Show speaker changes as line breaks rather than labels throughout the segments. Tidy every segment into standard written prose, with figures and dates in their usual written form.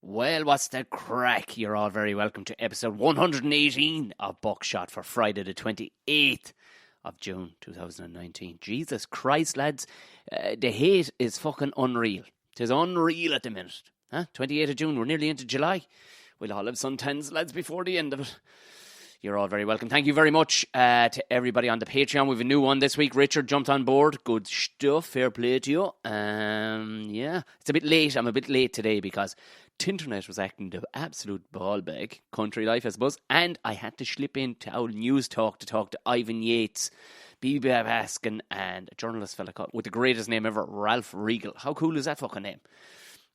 Well, what's the crack? You're all very welcome to episode 118 of Buckshot for Friday the 28th of June 2019. Jesus Christ, lads. The hate is fucking unreal. It is unreal at the minute. 28th of June, we're nearly into July. We'll all have suntans, lads, before the end of it. You're all very welcome. Thank you very much to everybody on the Patreon. We have a new one this week. Richard jumped on board. Good stuff. Fair play to you. Yeah, it's a bit late. I'm a bit late today because Tinternet was acting the absolute ball bag. Country life, I suppose. And I had to slip into our news talk to talk to Ivan Yates, B.B. Baskin, and a journalist fella called, with the greatest name ever, Ralph Regal. How cool is that fucking name?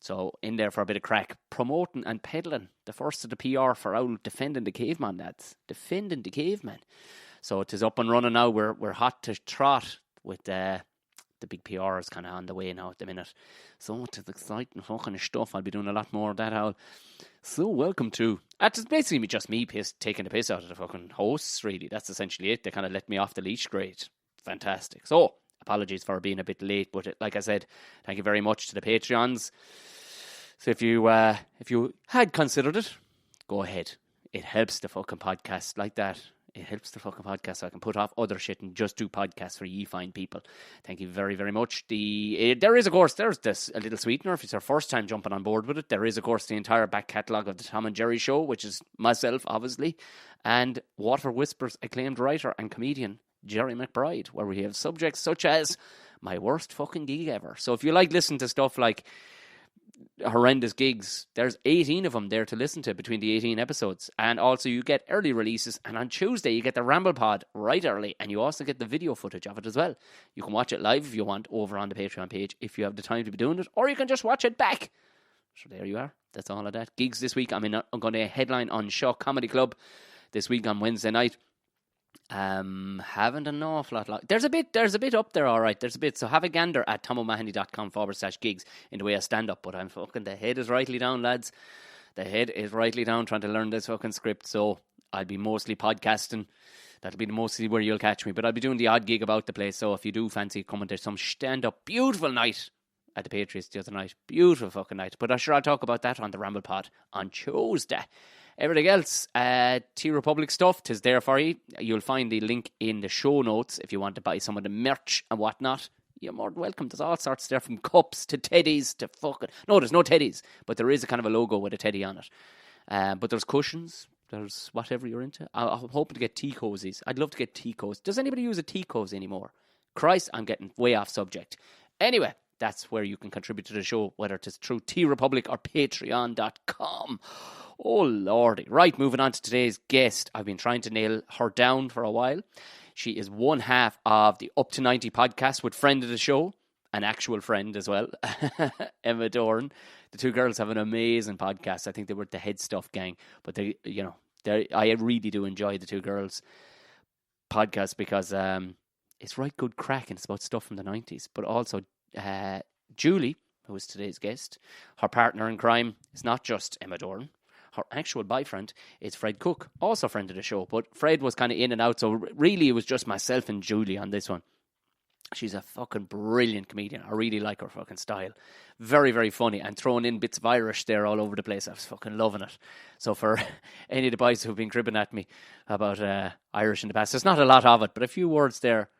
So, in there for a bit of crack, promoting and peddling the first of the PR for our Defending the Caveman, lads. Defending the Caveman. So, it is up and running now. We're hot to trot with the big PRs kind of on the way now at the minute. So, it is exciting fucking stuff. I'll be doing a lot more of that. So, welcome to... It's basically just me taking the piss out of the fucking hosts, really. That's essentially it. They kind of let me off the leash. Great. Fantastic. So, apologies for being a bit late, but like I said, thank you very much to the Patreons. So if you had considered it, go ahead. It helps the fucking podcast like that. It helps the fucking podcast so I can put off other shit and just do podcasts for ye fine people. Thank you very, very much. There is, of course, there's this a little sweetener if it's our first time jumping on board with it. There is, of course, the entire back catalogue of the Tom and Jerry Show, which is myself, obviously, and Water Whispers acclaimed writer and comedian Jerry McBride, where we have subjects such as my worst fucking gig ever. So if you like listening to stuff like horrendous gigs, there's 18 of them there to listen to between the 18 episodes. And also you get early releases, and on Tuesday you get the Ramble Pod right early, and you also get the video footage of it as well. You can watch it live if you want over on the Patreon page if you have the time to be doing it, or you can just watch it back. So there you are. That's all of that. Gigs this week. I'm going to headline on Shaw Comedy Club this week on Wednesday night. Haven't an awful lot. There's a bit up there, all right. There's a bit. So have a gander at tomomahony.com/gigs in the way I stand up. But I'm fucking, the head is rightly down, lads. The head is rightly down trying to learn this fucking script. So I'll be mostly podcasting. That'll be mostly where you'll catch me. But I'll be doing the odd gig about the place. So if you do fancy coming to some stand up, beautiful night at the Patriots the other night. Beautiful fucking night. But I'm sure I'll talk about that on the Ramble Pod on Tuesday. Everything else, T-Republic stuff, 'tis there for you. You'll find the link in the show notes if you want to buy some of the merch and whatnot. You're more than welcome. There's all sorts there, from cups to teddies to fucking... No, there's no teddies, but there is a kind of a logo with a teddy on it. But there's cushions. There's whatever you're into. I'm hoping to get tea cozies. I'd love to get tea cozies. Does anybody use a tea cozy anymore? Christ, I'm getting way off subject. Anyway, that's where you can contribute to the show, whether it's through T-Republic or patreon.com. Oh, lordy. Right, moving on to today's guest. I've been trying to nail her down for a while. She is one half of the Up to 90 podcast with friend of the show, an actual friend as well, Emma Doran. The two girls have an amazing podcast. I think they were the Head Stuff gang, but I really do enjoy the two girls' podcast because it's right good crack and it's about stuff from the 90s. But also Julie, who is today's guest, her partner in crime is not just Emma Doran. Her actual boyfriend is Fred Cook, also friend of the show. But Fred was kind of in and out, so really it was just myself and Julie on this one. She's a fucking brilliant comedian. I really like her fucking style. Very, very funny. And throwing in bits of Irish there all over the place. I was fucking loving it. So for any of the boys who've been cribbing at me about Irish in the past, there's not a lot of it, but a few words there.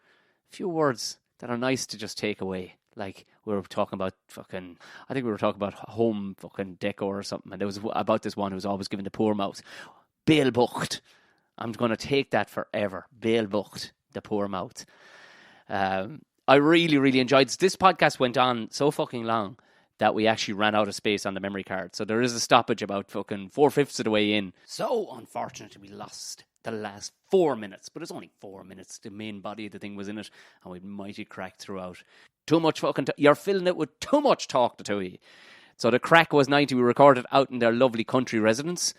A few words that are nice to just take away. Like we were talking about fucking, I think we were talking about home fucking decor or something. And there was about this one who was always giving the poor mouth. Bail Bucht. I'm going to take that forever. Bail Bucht, the poor mouth. I really, really enjoyed this. This podcast went on so fucking long that we actually ran out of space on the memory card. So there is a stoppage about fucking 4/5 of the way in. So unfortunately we lost the last 4 minutes, but it's only 4 minutes. The main body of the thing was in it, and we mighty cracked throughout. Too much fucking... You're filling it with too much talk to you. So the crack was 90. We recorded out in their lovely country residence.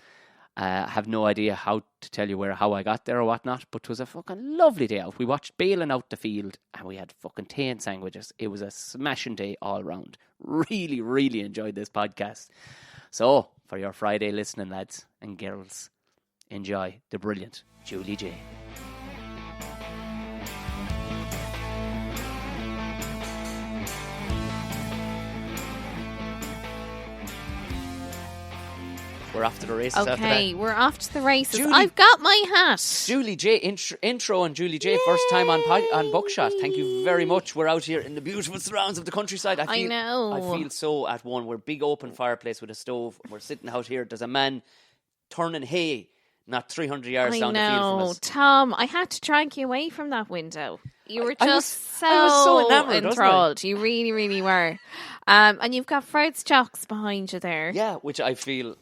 I have no idea how to tell you how I got there or whatnot, but it was a fucking lovely day out. We watched bailing out the field, and we had fucking tea and sandwiches. It was a smashing day all round. Really, really enjoyed this podcast. So, for your Friday listening, lads and girls, enjoy the brilliant Julie J. we're off to the races after that.
Okay, we're off to the races.
Julie-
I've got my hat.
Julie J, intro on Julie J, first time on Buckshot. Thank you very much. We're out here in the beautiful surrounds of the countryside. I
know.
I feel so at one. We're a big open fireplace with a stove. We're sitting out here. There's a man turning hay not 300 yards down the field from us.
Tom, I had to drag you away from that window. You were
I was so enamoured,
enthralled. You really, really were. And you've got Fred's jocks behind you there.
Yeah, which I feel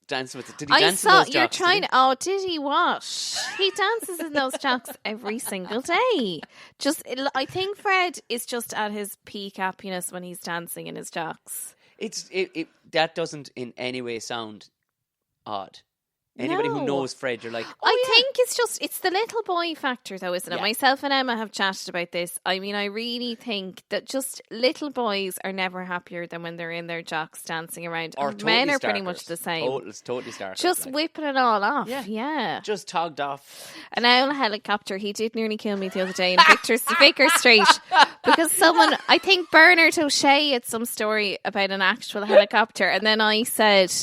dancing with. Did he dance in those jocks?
You're trying to. Oh, did he? What? He dances in those jocks every single day. I think Fred is just at his peak happiness when he's dancing in his jocks.
That doesn't in any way sound odd. Anybody who knows Fred, you're like,
I think it's the little boy factor though, isn't it?
Yeah.
Myself and Emma have chatted about this. I mean, I really think that just little boys are never happier than when they're in their jocks dancing around.
Or
And men
totally
are pretty
starkers.
much the same.
Totally starkers.
Just whipping it all off.
Yeah. Just togged off.
An owl helicopter. He did nearly kill me the other day in Vicar Street because someone, I think Bernard O'Shea had some story about an actual helicopter, and then I said,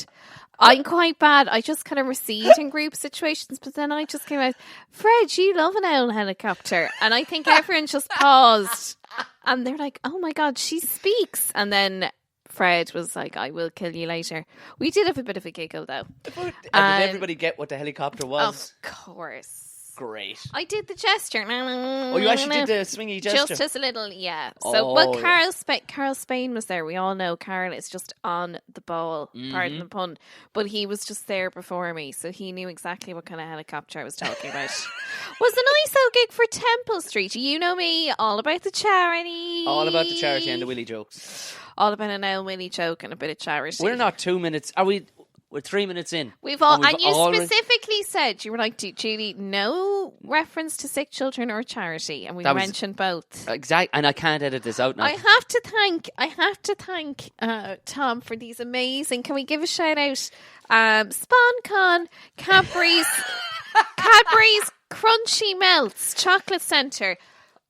I'm quite bad. I just kind of recede in group situations, but then I just came out, Fred, you love an owl helicopter. And I think everyone just paused and they're like, oh my God, she speaks. And then Fred was like, I will kill you later. We did have a bit of a giggle though.
Did everybody get what the helicopter was?
Of course.
Great.
I did the gesture.
Oh, you actually did the swingy gesture?
Just as a little, yeah. So, well, Carl Spain was there. We all know Carl is just on the ball, pardon the pun. But he was just there before me, so he knew exactly what kind of helicopter I was talking about. Was a nice old gig for Temple Street. You know me, all about the charity.
All about the charity and the Willie jokes.
All about an old Willie joke and a bit of charity.
We're not 2 minutes. Are we? We're 3 minutes in.
And you specifically said, you were like, Julie, no reference to sick children or charity. And we mentioned both.
Exactly. And I can't edit this out now.
I have to thank Tom for these amazing, can we give a shout out? SponCon, Cadbury's Crunchy Melts, Chocolate Centre.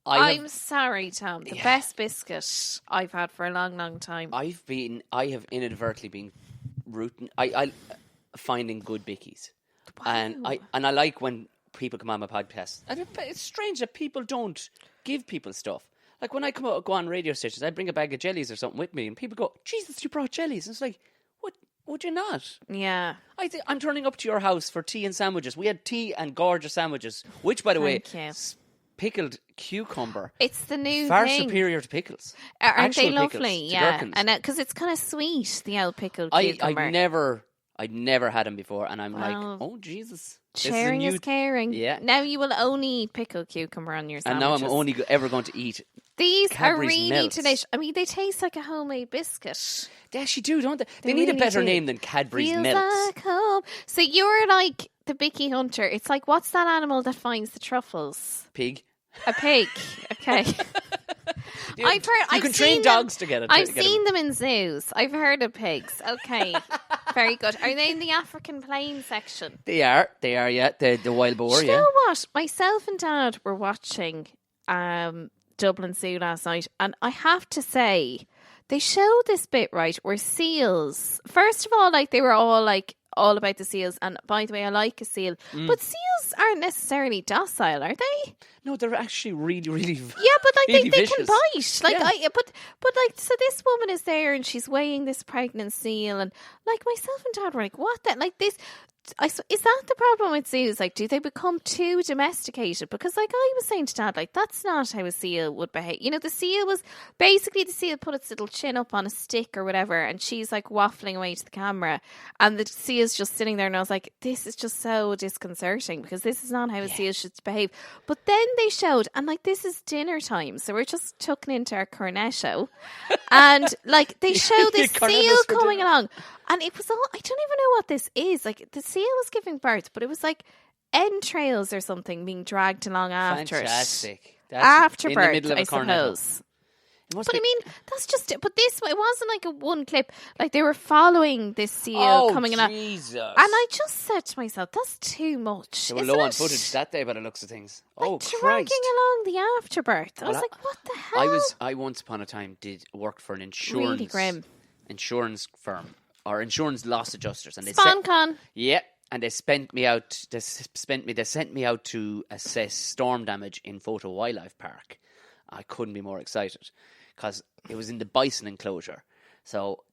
I'm sorry, Tom. The best biscuit I've had for a long, long time.
I have inadvertently been rooting. I finding good bickies, and I like when people come on my podcast. And it's strange that people don't give people stuff. Like when I go on radio stations, I bring a bag of jellies or something with me, and people go, "Jesus, you brought jellies!" And it's like, what? Would you not?
Yeah.
I'm turning up to your house for tea and sandwiches. We had tea and gorgeous sandwiches, which, by the way, pickled cucumber.
It's the new
far
thing.
superior to pickles.
Aren't they
Actual
lovely?
pickles,
Yeah,
gherkins.
and because it's kind of sweet, the old pickled cucumber.
I'd never had them before, and I'm like, oh Jesus!
Sharing is caring.
Yeah.
Now you will only eat pickled cucumber on your sandwiches.
And now I'm only ever going to eat.
These
Cadbury's
are really
melts.
delicious. I mean, they taste like a homemade biscuit.
They actually do, don't they? They
really
need a better
do.
name than Cadbury's
Feels
Melts.
like home. So you're like the Bicky Hunter. It's like, what's that animal that finds the truffles?
Pig.
A pig. Okay.
You can train dogs to get it.
I've seen them in zoos. I've heard of pigs. Okay. Very good. Are they in the African plain section?
They are, yeah. The wild boar,
You know what? Myself and Dad were watching Dublin Zoo last night, and I have to say, they showed this bit, right, where seals, first of all, like, they were all about the seals, and by the way, I like a seal, but seals aren't necessarily docile, are they?
No, they're actually really, really
but like
really
they can
vicious.
bite. Like
Yeah.
but like, so this woman is there and she's weighing this pregnant seal, and like myself and Dad were like, what that, like this. Is that the problem with zoos? Like, do they become too domesticated? Because, like, I was saying to Dad, like, that's not how a seal would behave. You know, the seal put its little chin up on a stick or whatever, and she's like waffling away to the camera, and the seal's just sitting there, and I was like, this is just so disconcerting because this is not how a seal should behave. But then they showed, and like, this is dinner time, so we're just tucking into our cornetto, and like, they show this seal coming along. And it was all, I don't even know what this is. Like, the seal was giving birth, but it was like entrails or something being dragged along after
Fantastic.
it. After
in
birth,
the middle of
I
a cornetto.
suppose. But I mean, that's just, but this, it wasn't like a one clip. Like, they were following this seal coming along.
Jesus.
And I just said to myself, that's too much.
They were
isn't
low on
it?
footage that day by the looks of things.
Like,
Christ.
dragging along the afterbirth. I was like, what the hell?
I once upon a time worked for an
really grim
insurance firm. or insurance loss adjusters, and they
SponCon.
yeah, and they sent me out to assess storm damage in Photo Wildlife Park. I couldn't be more excited because it was in the bison enclosure. So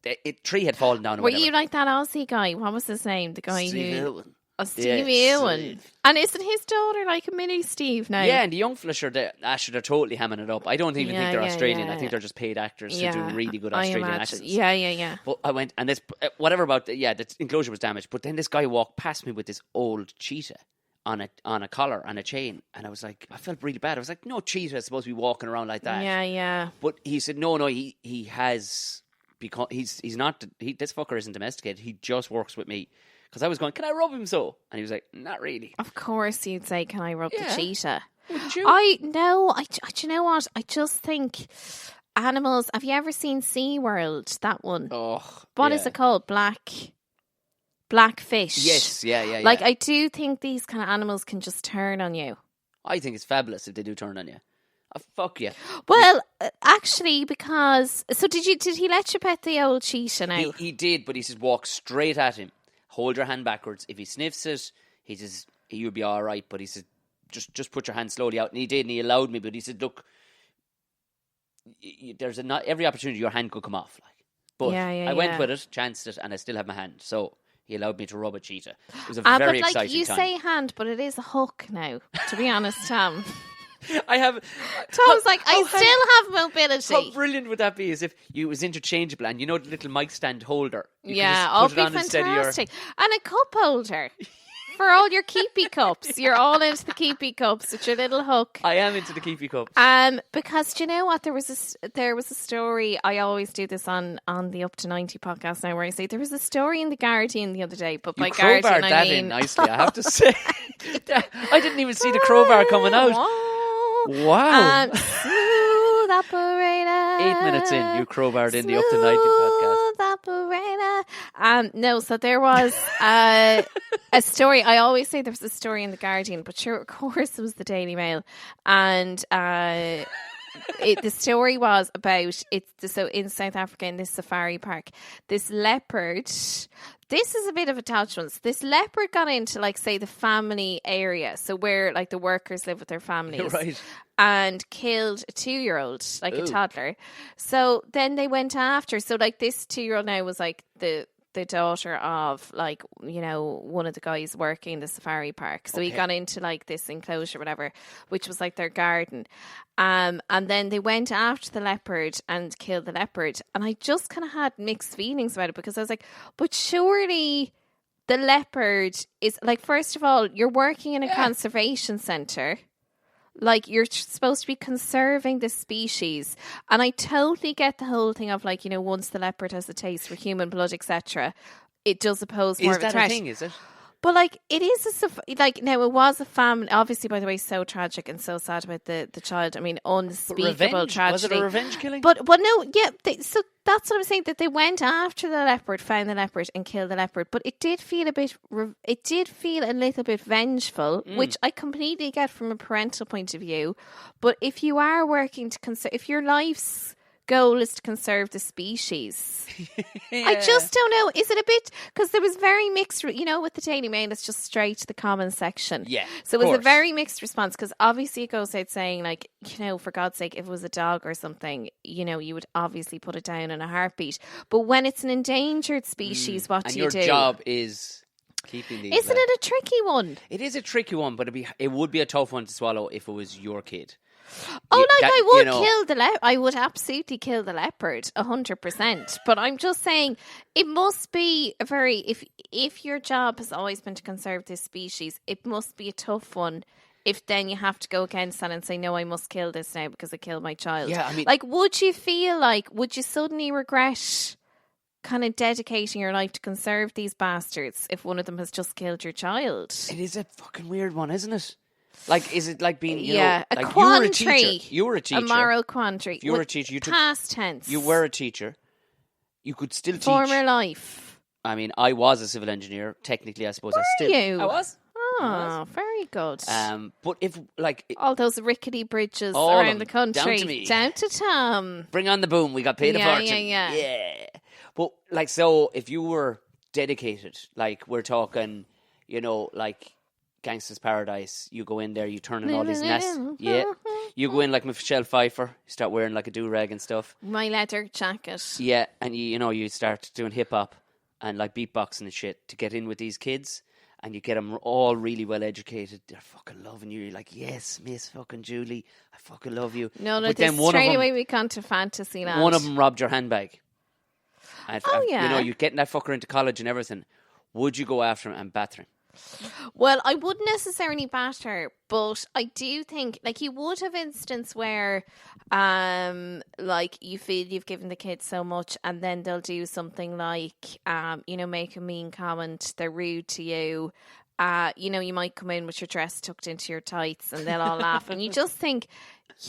tree had fallen down.
Were you like that Aussie guy? What was his name? The guy
Steve
who.
Irwin.
Steve Irwin. And isn't his daughter like a mini Steve now?
Yeah, and the young fella, they're totally hamming it up. I don't even think they're Australian. I think they're just paid actors who do really good Australian accents.
Yeah.
But I went, and this, whatever about, the enclosure was damaged. But then this guy walked past me with this old cheetah on a collar and a chain. And I was like, I felt really bad. I was like, no cheetah is supposed to be walking around like that.
Yeah.
But he said, no, he has, because he's not, this fucker isn't domesticated. He just works with me. Because I was going, can I rub him so? And he was like, not really.
Of course you'd say, can I rub the cheetah?
Would you?
Do you know what? I just think animals, have you ever seen SeaWorld, that one?
Oh,
What is it called? Blackfish.
Yes, yeah.
Like, I do think these kind of animals can just turn on you.
I think it's fabulous if they do turn on you. Oh, fuck you.
Well, actually, because... So did he let you pet the old cheetah now?
He did, but he says walk straight at him. Hold your hand backwards. If he sniffs it, he says you'll be all right. But he says just put your hand slowly out. And he did, and he allowed me. But he said, look, there's not every opportunity your hand could come off. But I went with it, chanced it, and I still have my hand. So he allowed me to rub a cheetah. It was a very exciting time.
You say hand, but it is a hook now. To be honest, Tom.
I have.
Tom's like, I still have mobility.
How brilliant would that be? As if it was interchangeable, and you know the little mic stand holder.
You can just put it on fantastic. And a cup holder for all your keepy cups. You're all into the keepy cups with your little hook.
I am into the keepy cups.
Because do you know what? There was a story. I always do this on the Up to 90 podcast now, where I say there was a story in the Guardian the other day. But by Guardian, I mean
in nicely. I have to say, I didn't even see the crowbar coming out. Wow.
Smooth operator.
8 minutes in, you crowbarred in the Up to 90 podcast.
Operator. No, so there was a story. I always say there was a story in the Guardian, but sure, of course, it was the Daily Mail. And the story was about so in South Africa, in this safari park, this leopard. This is a bit of a touch one. So this leopard got into, like, say, the family area, so where, like, the workers live with their families,
right,
and killed a 2-year-old, like a toddler. So then they went after. So, like, this 2-year-old now was like the daughter of, like, you know, one of the guys working in the safari park. So he got into, like, this enclosure, whatever, which was like their garden. And then they went after the leopard and killed the leopard. And I just kind of had mixed feelings about it, because I was like, but surely the leopard is, like, first of all, you're working in a conservation centre. Like, you're supposed to be conserving the species. And I totally get the whole thing of, like, you know, once the leopard has a taste for human blood, etc., it does pose more of a threat.
Is that a thing, is it?
But, like, it is now it was a family, obviously, by the way, so tragic and so sad about the child. I mean, unspeakable tragedy.
Was it a revenge killing?
But no, yeah, so that's what I'm saying, that they went after the leopard, found the leopard and killed the leopard. But it did feel a little bit vengeful, which I completely get from a parental point of view. But if you are working to if your life's goal is to conserve the species, I just don't know. Is it a bit, because there was very mixed, you know, with the Daily Mail, it's just straight to the comments section.
Yeah,
so it was a very mixed response, because obviously it goes out saying, like, you know, for God's sake, if it was a dog or something, you know, you would obviously put it down in a heartbeat. But when it's an endangered species, what do you do?
And your job is keeping these.
Isn't it a tricky one?
It is a tricky one, but it would be a tough one to swallow if it was your kid.
I would absolutely kill the leopard 100%. But I'm just saying, it must be a very, if your job has always been to conserve this species, it must be a tough one. If then you have to go against that and say, no, I must kill this now because I killed my child.
Yeah, I mean,
like, would you suddenly regret kind of dedicating your life to conserve these bastards if one of them has just killed your child?
It is a fucking weird one, isn't it? Like, is it like being, you
know,
like
a quandary.
You were a teacher.
A moral quandary.
You were a teacher.
Past tense.
You were a teacher. You could still teach.
Former life.
I mean, I was a civil engineer. Technically, I suppose
Were you?
I was.
Oh, very good.
But if, like,
all those rickety bridges around the country,
down to me.
Down to Tom.
Bring on the boom. We got paid a fortune.
Yeah.
But like, so if you were dedicated, like we're talking, you know, like Gangsta's Paradise, you go in there, you turn on all these nests. Yeah. You go in like Michelle Pfeiffer, you start wearing like a do-rag and stuff.
My leather jacket.
Yeah, and you start doing hip-hop and like beatboxing and shit to get in with these kids. And you get them all really well educated. They're fucking loving you. You're like, yes, Miss fucking Julie, I fucking love you.
No,
but
then straight away we gone to fantasy land.
One of them robbed your handbag. And,
yeah.
You know, you're getting that fucker into college and everything. Would you go after him and batter him?
Well, I wouldn't necessarily batter, but I do think, like, you would have instance where, like, you feel you've given the kids so much, and then they'll do something like, you know, make a mean comment, they're rude to you. You know, you might come in with your dress tucked into your tights, and they'll all laugh, and you just think,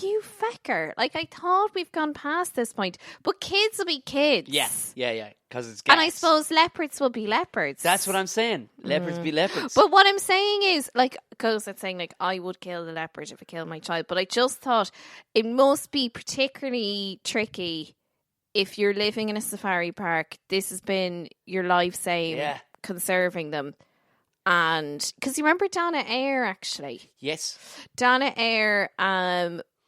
you fecker. Like, I thought we've gone past this point. But kids will be kids.
Yes. Yeah. Because it's gas.
And I suppose leopards will be leopards.
That's what I'm saying. Leopards be leopards.
But what I'm saying is, like, goes at saying, like, I would kill the leopard if it killed my child. But I just thought it must be particularly tricky if you're living in a safari park. This has been your life's aim, conserving them. And because you remember Donna Eyre, actually.
Yes.
Donna Eyre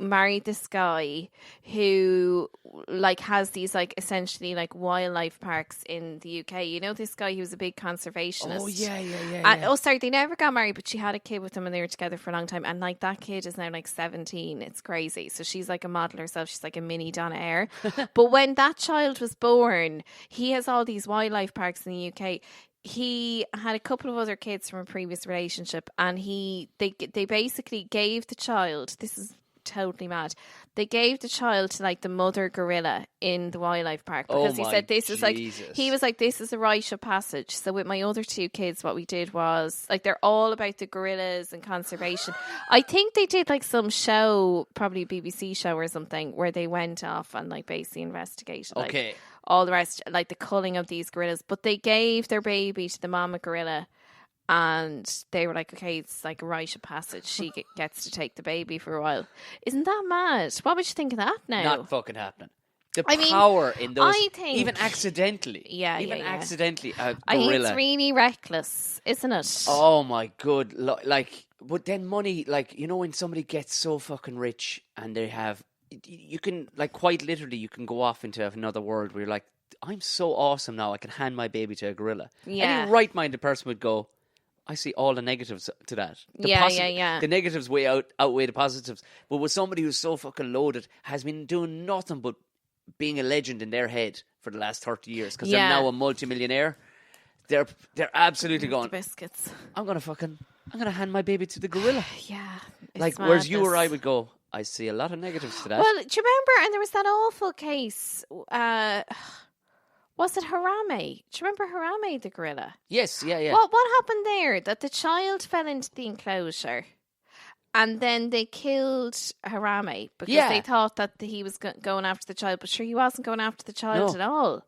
married this guy who like has these like essentially like wildlife parks in the UK. You know this guy, he was a big conservationist.
Oh yeah.
Oh sorry, they never got married, but she had a kid with him and they were together for a long time. And like that kid is now like 17. It's crazy. So she's like a model herself. She's like a mini Donna Eyre. But when that child was born, he has all these wildlife parks in the UK. He had a couple of other kids from a previous relationship, and they basically gave the child, this is totally mad, they gave the child to like the mother gorilla in the wildlife park because he said this is like, he was like, this is a rite of passage. So with my other two kids, what we did was like, they're all about the gorillas and conservation. I think they did like some show, probably a BBC show or something, where they went off and like basically investigated like all the rest, like the culling of these gorillas. But they gave their baby to the mama gorilla. And they were like, okay, it's like a rite of passage. She gets to take the baby for a while. Isn't that mad? What would you think of that now?
Not fucking happening. The power in those,
I think,
even accidentally. Accidentally, a gorilla.
I think it's really reckless, isn't it?
Oh my god. Like, but then money, like, you know, when somebody gets so fucking rich and they have, you can, like, quite literally, you can go off into another world where you're like, I'm so awesome now, I can hand my baby to a gorilla.
Yeah.
Any right-minded person would go, I see all the negatives to that. The negatives outweigh the positives. But with somebody who's so fucking loaded, has been doing nothing but being a legend in their head for the last 30 years because they're now a multimillionaire, they're absolutely going,
the biscuits.
I'm gonna hand my baby to the gorilla.
Yeah.
Like, whereas you or I would go, I see a lot of negatives to that.
Well, do you remember, and there was that awful case, was it Harame? Do you remember Harame, the gorilla?
Yes, yeah.
What happened there? That the child fell into the enclosure and then they killed Harame because they thought that he was going after the child, but sure, he wasn't going after the child at all.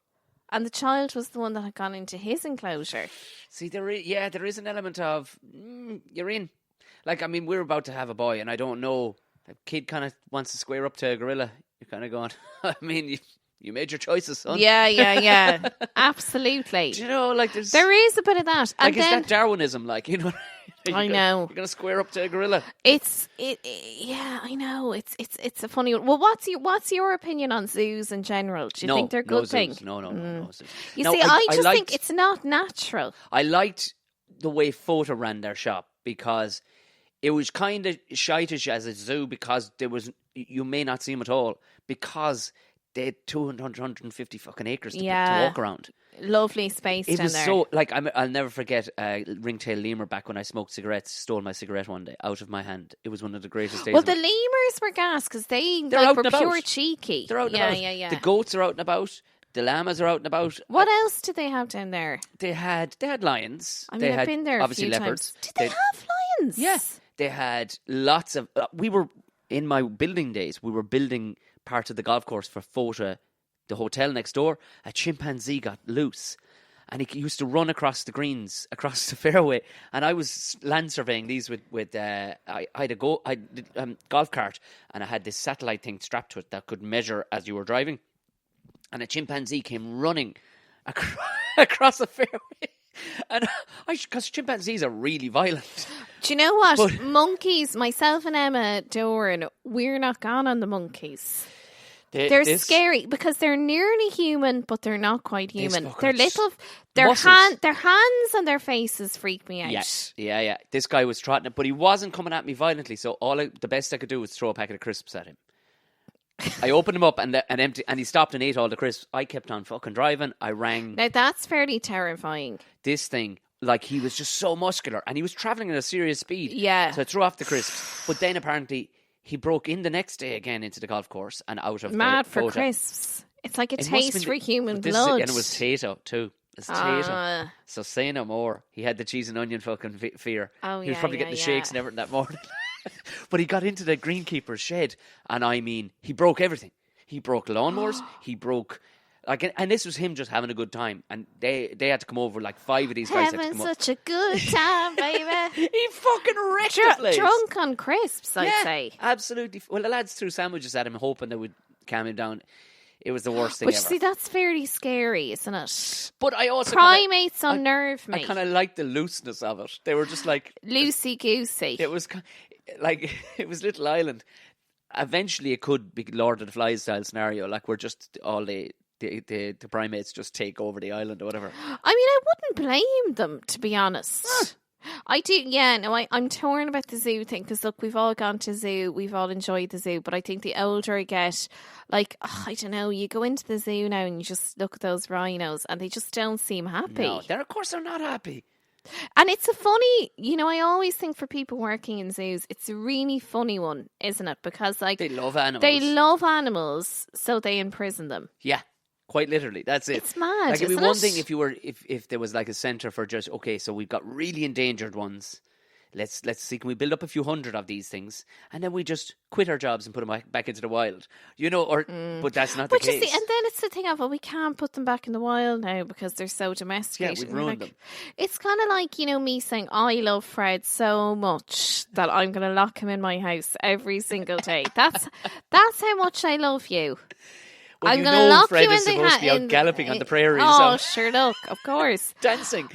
And the child was the one that had gone into his enclosure.
See, there is an element of, you're in. Like, I mean, we're about to have a boy and I don't know, the kid kind of wants to square up to a gorilla. You're kind of going, I mean, you made your choices, son.
Yeah. Absolutely.
Do you know, like,
there is a bit of that. And
like, is that Darwinism? Like, you know,
I know.
You're going to square up to a gorilla.
I know. It's a funny one. Well, what's your opinion on zoos in general? Do you think they're a good thing?
No zoos.
You see, I just think it's not natural.
I liked the way Fota ran their shop because it was kind of shitish as a zoo because you may not see them at all because they had 250 fucking acres to walk around.
Lovely space down there. It was
so, like, I'll never forget ringtail lemur back when I smoked cigarettes, stole my cigarette one day out of my hand. It was one of the greatest days.
Well, the lemurs were gas because they're were pure cheeky.
They're out and about. Yeah. The goats are out and about. The llamas are out and about.
What else did they have down there?
They had lions.
I mean, I've been there
obviously
a few
leopards.
Times. Did they have lions?
Yes. They had lots of... we were, in my building days, we were building part of the golf course for Fota, the hotel next door. A chimpanzee got loose and he used to run across the greens, across the fairway. And I was land surveying these with I had a golf cart and I had this satellite thing strapped to it that could measure as you were driving. And a chimpanzee came running across a fairway. And because chimpanzees are really violent.
Do you know what? Monkeys, myself and Emma Doran, we're not gone on the monkeys. They're scary because they're nearly human, but they're not quite human. They're little. Their hands and their faces freak me out.
Yeah. This guy was trotting it, but he wasn't coming at me violently. So the best I could do was throw a packet of crisps at him. I opened him up and he stopped and ate all the crisps. I kept on fucking driving. I rang.
Now that's fairly terrifying.
This thing, like, he was just so muscular and he was travelling at a serious speed.
Yeah.
So I threw off the crisps, but then apparently he broke in the next day again into the golf course and out of
mad for
quota.
Crisps. It's like a taste for human blood.
And it was Tato too. It's Tato. So say no more. He had the cheese and onion fucking fear.
Oh,
he was probably getting the shakes and everything that morning. But he got into the greenkeeper's shed, and I mean, he broke everything. He broke lawnmowers. He broke, like, and this was him just having a good time. And they had to come over. Like 5 of these guys had to come
such a good time, baby.
He fucking wrecked the place.
Drunk on crisps, I'd say.
Absolutely. Well, the lads threw sandwiches at him, hoping they would calm him down. It was the worst thing ever.
But see, that's fairly scary, isn't it?
But I also
primates unnerve me.
I kind of liked the looseness of it. They were just like
loosey goosey.
It was like it was Little Island. Eventually, it could be Lord of the Flies style scenario. Like, we're just all the primates just take over the island or whatever.
I mean, I wouldn't blame them, to be honest. I do, I'm torn about the zoo thing because, look, we've all gone to zoo, we've all enjoyed the zoo, but I think the older I get, like, I don't know, you go into the zoo now and you just look at those rhinos and they just don't seem happy.
No, of course they're not happy.
And it's a funny, I always think for people working in zoos, it's a really funny one, isn't it? Because, like,
they love animals.
They love animals, so they imprison them.
Yeah. Quite literally, that's it.
It's mad.
Like, it'd be one thing if there was like a centre for just, okay, so we've got really endangered ones. Let's see, can we build up a few hundred of these things, and then we just quit our jobs and put them back into the wild, But that's not the case.
And then it's the thing of, we can't put them back in the wild now because they're so domesticated.
Yeah, we've ruined them.
It's kind of like me saying I love Fred so much that I'm going to lock him in my house every single day. That's how much I love you.
Well,
I'm going to lock
Fred
you in
is supposed to be out galloping on the prairie.
Oh, sure, look, of course.
dancing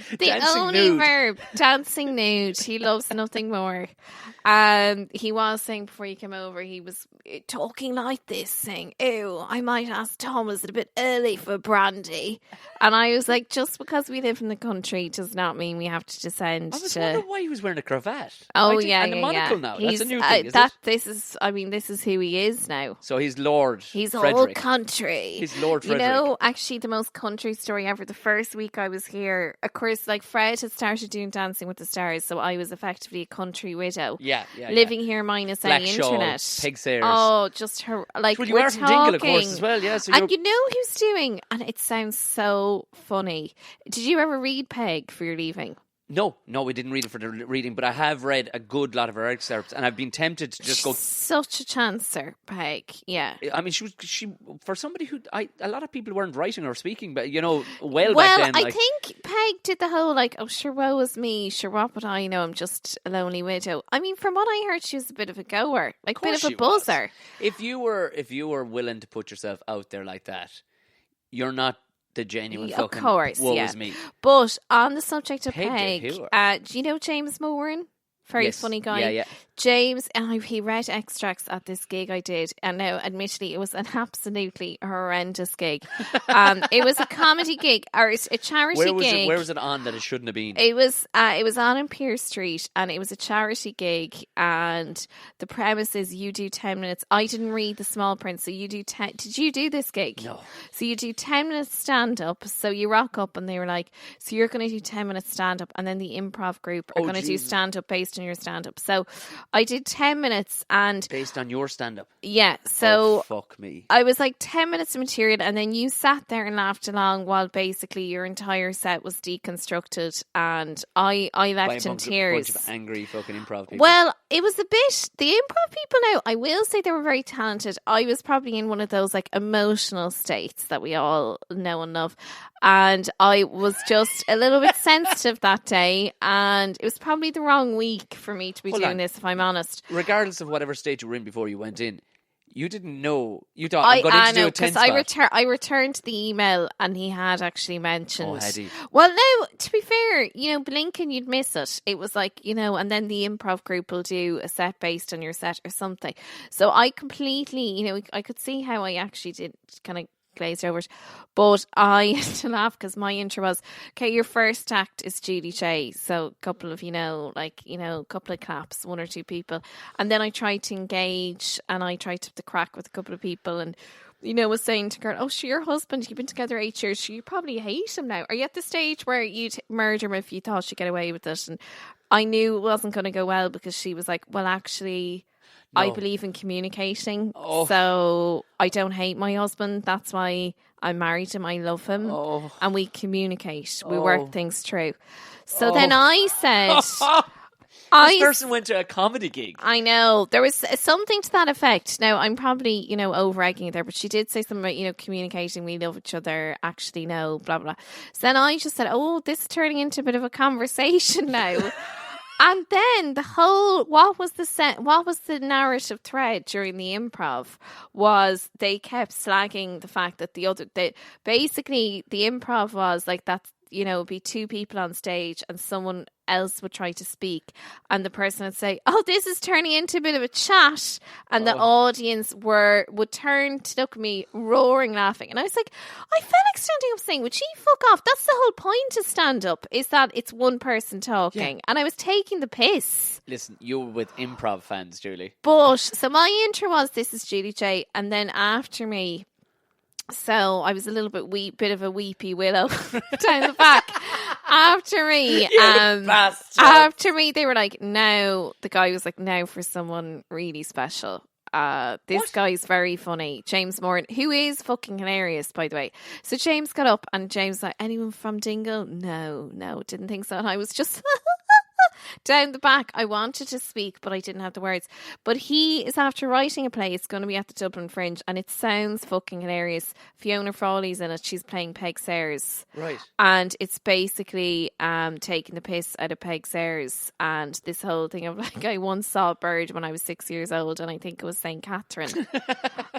only
nude.
Verb, dancing nude. He loves nothing more. He was saying before you came over, he was talking like this, saying, ew, I might ask Tom, is it a bit early for brandy? And I was like, just because we live in the country does not mean we have to descend to...
I was wondering why he was wearing a cravat.
Oh,
and a monocle now. That's a new thing,
This is who he is now.
So he's Lord
He's
Frederick.
all country.
He's Lord Frederick.
Actually, the most country story ever, the first week I was here, of course, like, Fred had started doing Dancing with the Stars, so I was effectively a country widow.
Yeah.
Living here minus
Black
any
shawl,
internet.
pig sayers.
Oh, just like,
well, you
we're
are from
talking.
Dingle, of course, as well. Yeah, so
and you know who's doing, and it sounds so funny. Did you ever read Peg for your leaving?
No, we didn't read it for the reading, but I have read a good lot of her excerpts, and I've been tempted to just go.
Such a chancer, Peg. Yeah.
I mean, she for somebody who a lot of people weren't writing or speaking, but back then.
I think Peg did the whole like, oh, sure, woe is me, sure, what would I know? I'm just a lonely widow. I mean, from what I heard, she was a bit of a goer, like a bit of a buzzer.
If you were willing to put yourself out there like that, you're not the genuine fucking woe is me.
But on the subject of Peg,
do
you know James Moran? Very funny guy.
Yeah.
James, and he read extracts at this gig I did, and now, admittedly, it was an absolutely horrendous gig. It was a comedy gig, or a charity gig.
Where was it on that it shouldn't have been?
It was on in Pierce Street, and it was a charity gig, and the premise is you do 10 minutes. I didn't read the small print, so you do 10. Did you do this gig?
No.
So you do 10 minutes stand-up, so you rock up, and they were like, so you're going to do 10 minutes stand-up, and then the improv group are going to do stand-up based on your stand-up. So I did 10 minutes and...
Based on your stand-up?
Yeah, so...
Oh, fuck me.
I was like 10 minutes of material, and then you sat there and laughed along while basically your entire set was deconstructed, and I left in tears.
A bunch of angry fucking improv people.
Well, it was a bit... The improv people now, I will say they were very talented. I was probably in one of those like emotional states that we all know and love. And I was just a little bit sensitive that day, and it was probably the wrong week for me to be doing this, if I'm honest.
Regardless of whatever state you were in before you went in, You didn't know. You thought I'm going to do a 10 spot.
I returned the email and he had actually mentioned.
Oh, had he?
Well, no, to be fair, blinking, you'd miss it. It was like, and then the improv group will do a set based on your set or something. So I completely, I could see how I actually did kind of glazed over it. But I had to laugh because my intro was, okay, your first act is Judy J. So a couple of, a couple of claps, one or two people. And then I tried to engage and I tried to crack with a couple of people and, was saying to girl, oh, your husband, you've been together 8 years. You probably hate him now. Are you at the stage where you'd murder him if you thought you'd get away with it? And I knew it wasn't going to go well because she was like, well, actually... No. I believe in communicating, so I don't hate my husband. That's why I'm married to him. I love him, and we communicate. We work things through. So then I said...
This person went to a comedy gig.
I know. There was something to that effect. Now, I'm probably, over-egging it there, but she did say something about, communicating, we love each other, actually, no, blah, blah. So then I just said, this is turning into a bit of a conversation now. And then what was the narrative thread during the improv was they kept slagging the fact that basically the improv was like that, it'd be two people on stage and someone else would try to speak and the person would say, oh, this is turning into a bit of a chat, and the audience would turn to look at me roaring laughing, and I was like, I felt like standing up saying, would she fuck off? That's the whole point of stand up, is that it's one person talking. And I was taking the piss.
Listen, you were with improv fans, Julie.
But so my intro was, this is Julie J, and then after me, so I was a little bit of a weepy willow down the back. After me, they were like, no, the guy was like, now for someone really special. This guy's very funny. James Moran, who is fucking hilarious, by the way. So James got up and James was like, anyone from Dingle? No, didn't think so. And I was just... down the back. I wanted to speak, but I didn't have the words. But he is after writing a play. It's going to be at the Dublin Fringe, and it sounds fucking hilarious. Fiona Frawley's in it. She's playing Peg Sayers.
Right.
And it's basically taking the piss out of Peg Sayers. And this whole thing of like, I once saw a bird when I was 6 years old, and I think it was St. Catherine.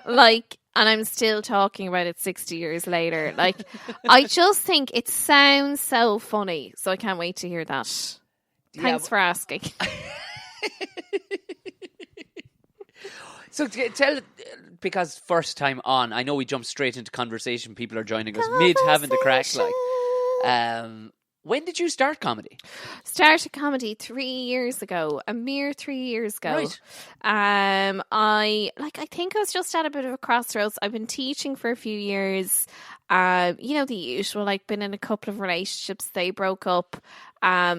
And I'm still talking about it 60 years later. Like, I just think it sounds so funny. So I can't wait to hear that. Thanks for asking.
So tell, because first time on, I know we jumped straight into conversation. People are joining us mid having the crack. When did you start comedy?
Started comedy 3 years ago, a mere 3 years ago.
Right.
I think I was just at a bit of a crossroads. I've been teaching for a few years. The usual, like been in a couple of relationships, they broke up,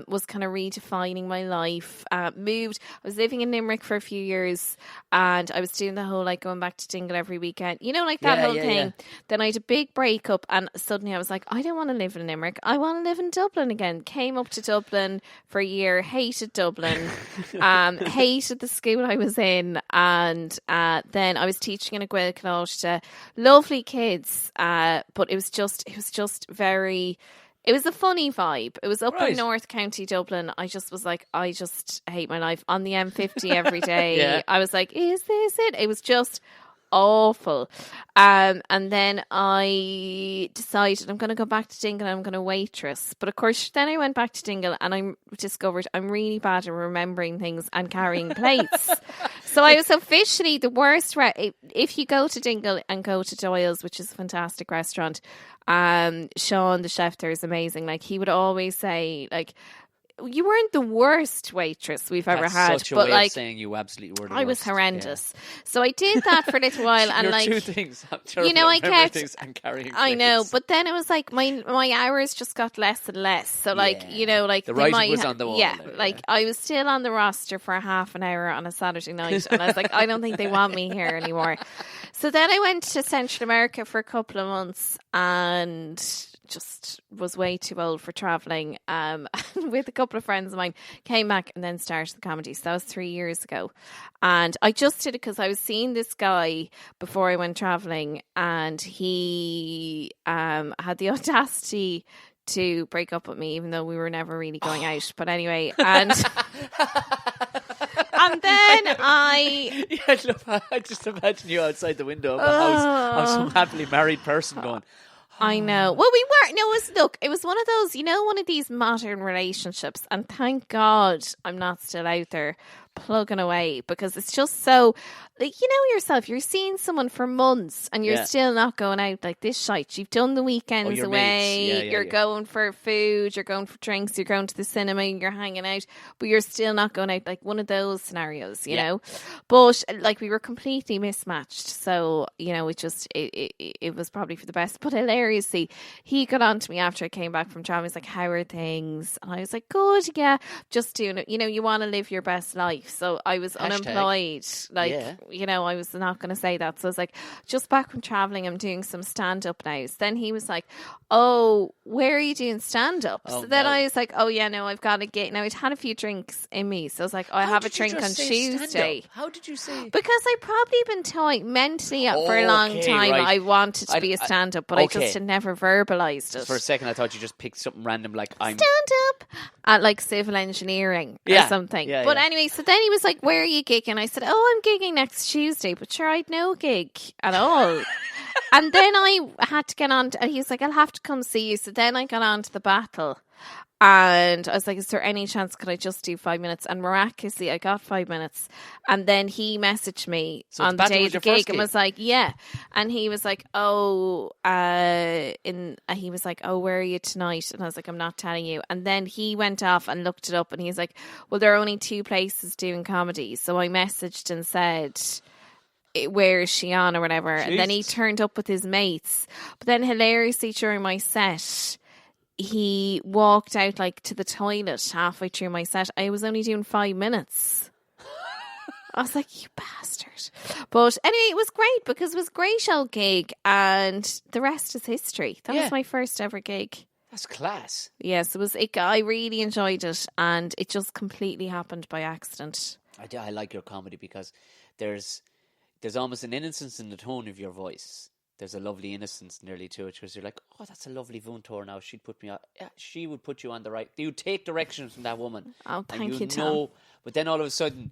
was kind of redefining my life, moved. I was living in Limerick for a few years and I was doing the whole like going back to Dingle every weekend, that whole thing. Yeah. Then I had a big breakup and suddenly I was like, I don't want to live in Limerick, I want to live in Dublin again. Came up to Dublin for a year, hated Dublin, hated the school I was in, and then I was teaching in a Gael Cláiste, lovely kids, but it was just very... It was a funny vibe. It was up in North County Dublin. I just was like, I just hate my life. On the M50 every day. Yeah. I was like, is this it? It was just awful. And then I decided I'm going to go back to Dingle and I'm going to waitress. But of course, then I went back to Dingle and I discovered I'm really bad at remembering things and carrying plates. So I was officially the worst. If you go to Dingle and go to Doyle's, which is a fantastic restaurant, Sean, the chef there, is amazing. Like, he would always say, like, you weren't the worst waitress we've ever had,
such a
but
way
like,
of saying you absolutely were the
I
worst.
was horrendous. Yeah. So I did that for a little while, and
Your
like
two things, I kept things and carrying
I know, but then it was like my hours just got less and less. So like like
the writing was on the wall.
Yeah, like I was still on the roster for half an hour on a Saturday night, and I was like, I don't think they want me here anymore. So then I went to Central America for a couple of months and just was way too old for travelling, with a couple of friends of mine, came back and then started the comedy. So that was 3 years ago, and I just did it because I was seeing this guy before I went travelling, and he had the audacity to break up with me even though we were never really going out. But anyway, and And then
I just imagine you outside the window of a house of some happily married person going,
I know. Well, we weren't. No, it was one of those, one of these modern relationships. And thank God I'm not still out there plugging away, because it's just so, like, yourself, you're seeing someone for months and you're still not going out like this shite. You've done the weekends away, you're going for food, you're going for drinks, you're going to the cinema, you're hanging out, but you're still not going out, like one of those scenarios, you know. But like, we were completely mismatched, so it was probably for the best. But hilariously, he got on to me after I came back from travel. He's like, how are things? And I was like, good, yeah, just doing it. You want to live your best life. So I was unemployed. I was not going to say that. So I was like, just back from traveling, I'm doing some stand-up now. So then he was like, oh, where are you doing stand-up? So then I was like, oh yeah, no, I've got to get. Now, I'd had a few drinks in me. So I was like, I have a drink on Tuesday.
How did you say?
Because I'd probably been toying mentally up for a long time. Right. I wanted to be a stand-up, but I just had never verbalised it.
For a second, I thought you just picked something random like I'm
stand-up at like civil engineering or something. But anyway, so then he was like, where are you gigging? I said, oh, I'm gigging next Tuesday, but sure, I'd no gig at all. And then I had to get on and he was like, I'll have to come see you. So then I got on to the battle and I was like, is there any chance could I just do 5 minutes? And miraculously I got 5 minutes. And then he messaged me on the day of the gig and was like, yeah. And he was like, oh, he was like, oh, where are you tonight? And I was like, I'm not telling you. And then he went off and looked it up and he's like, well, there are only 2 places doing comedy. So I messaged and said, where is she on or whatever? Jesus. And then he turned up with his mates. But then hilariously during my set, he walked out like to the toilet halfway through my set. I was only doing 5 minutes. I was like, you bastard. But anyway, it was great because it was a great old gig and the rest is history. That was my first ever gig.
That's class.
Yes, I really enjoyed it and it just completely happened by accident.
I like your comedy because there's almost an innocence in the tone of your voice. There's a lovely innocence nearly to it because you're like, oh, that's a lovely Vuntor now. She'd put me on. Yeah, she would put you on the right. You take direction from that woman.
Oh, thank you, Tom.
But then all of a sudden,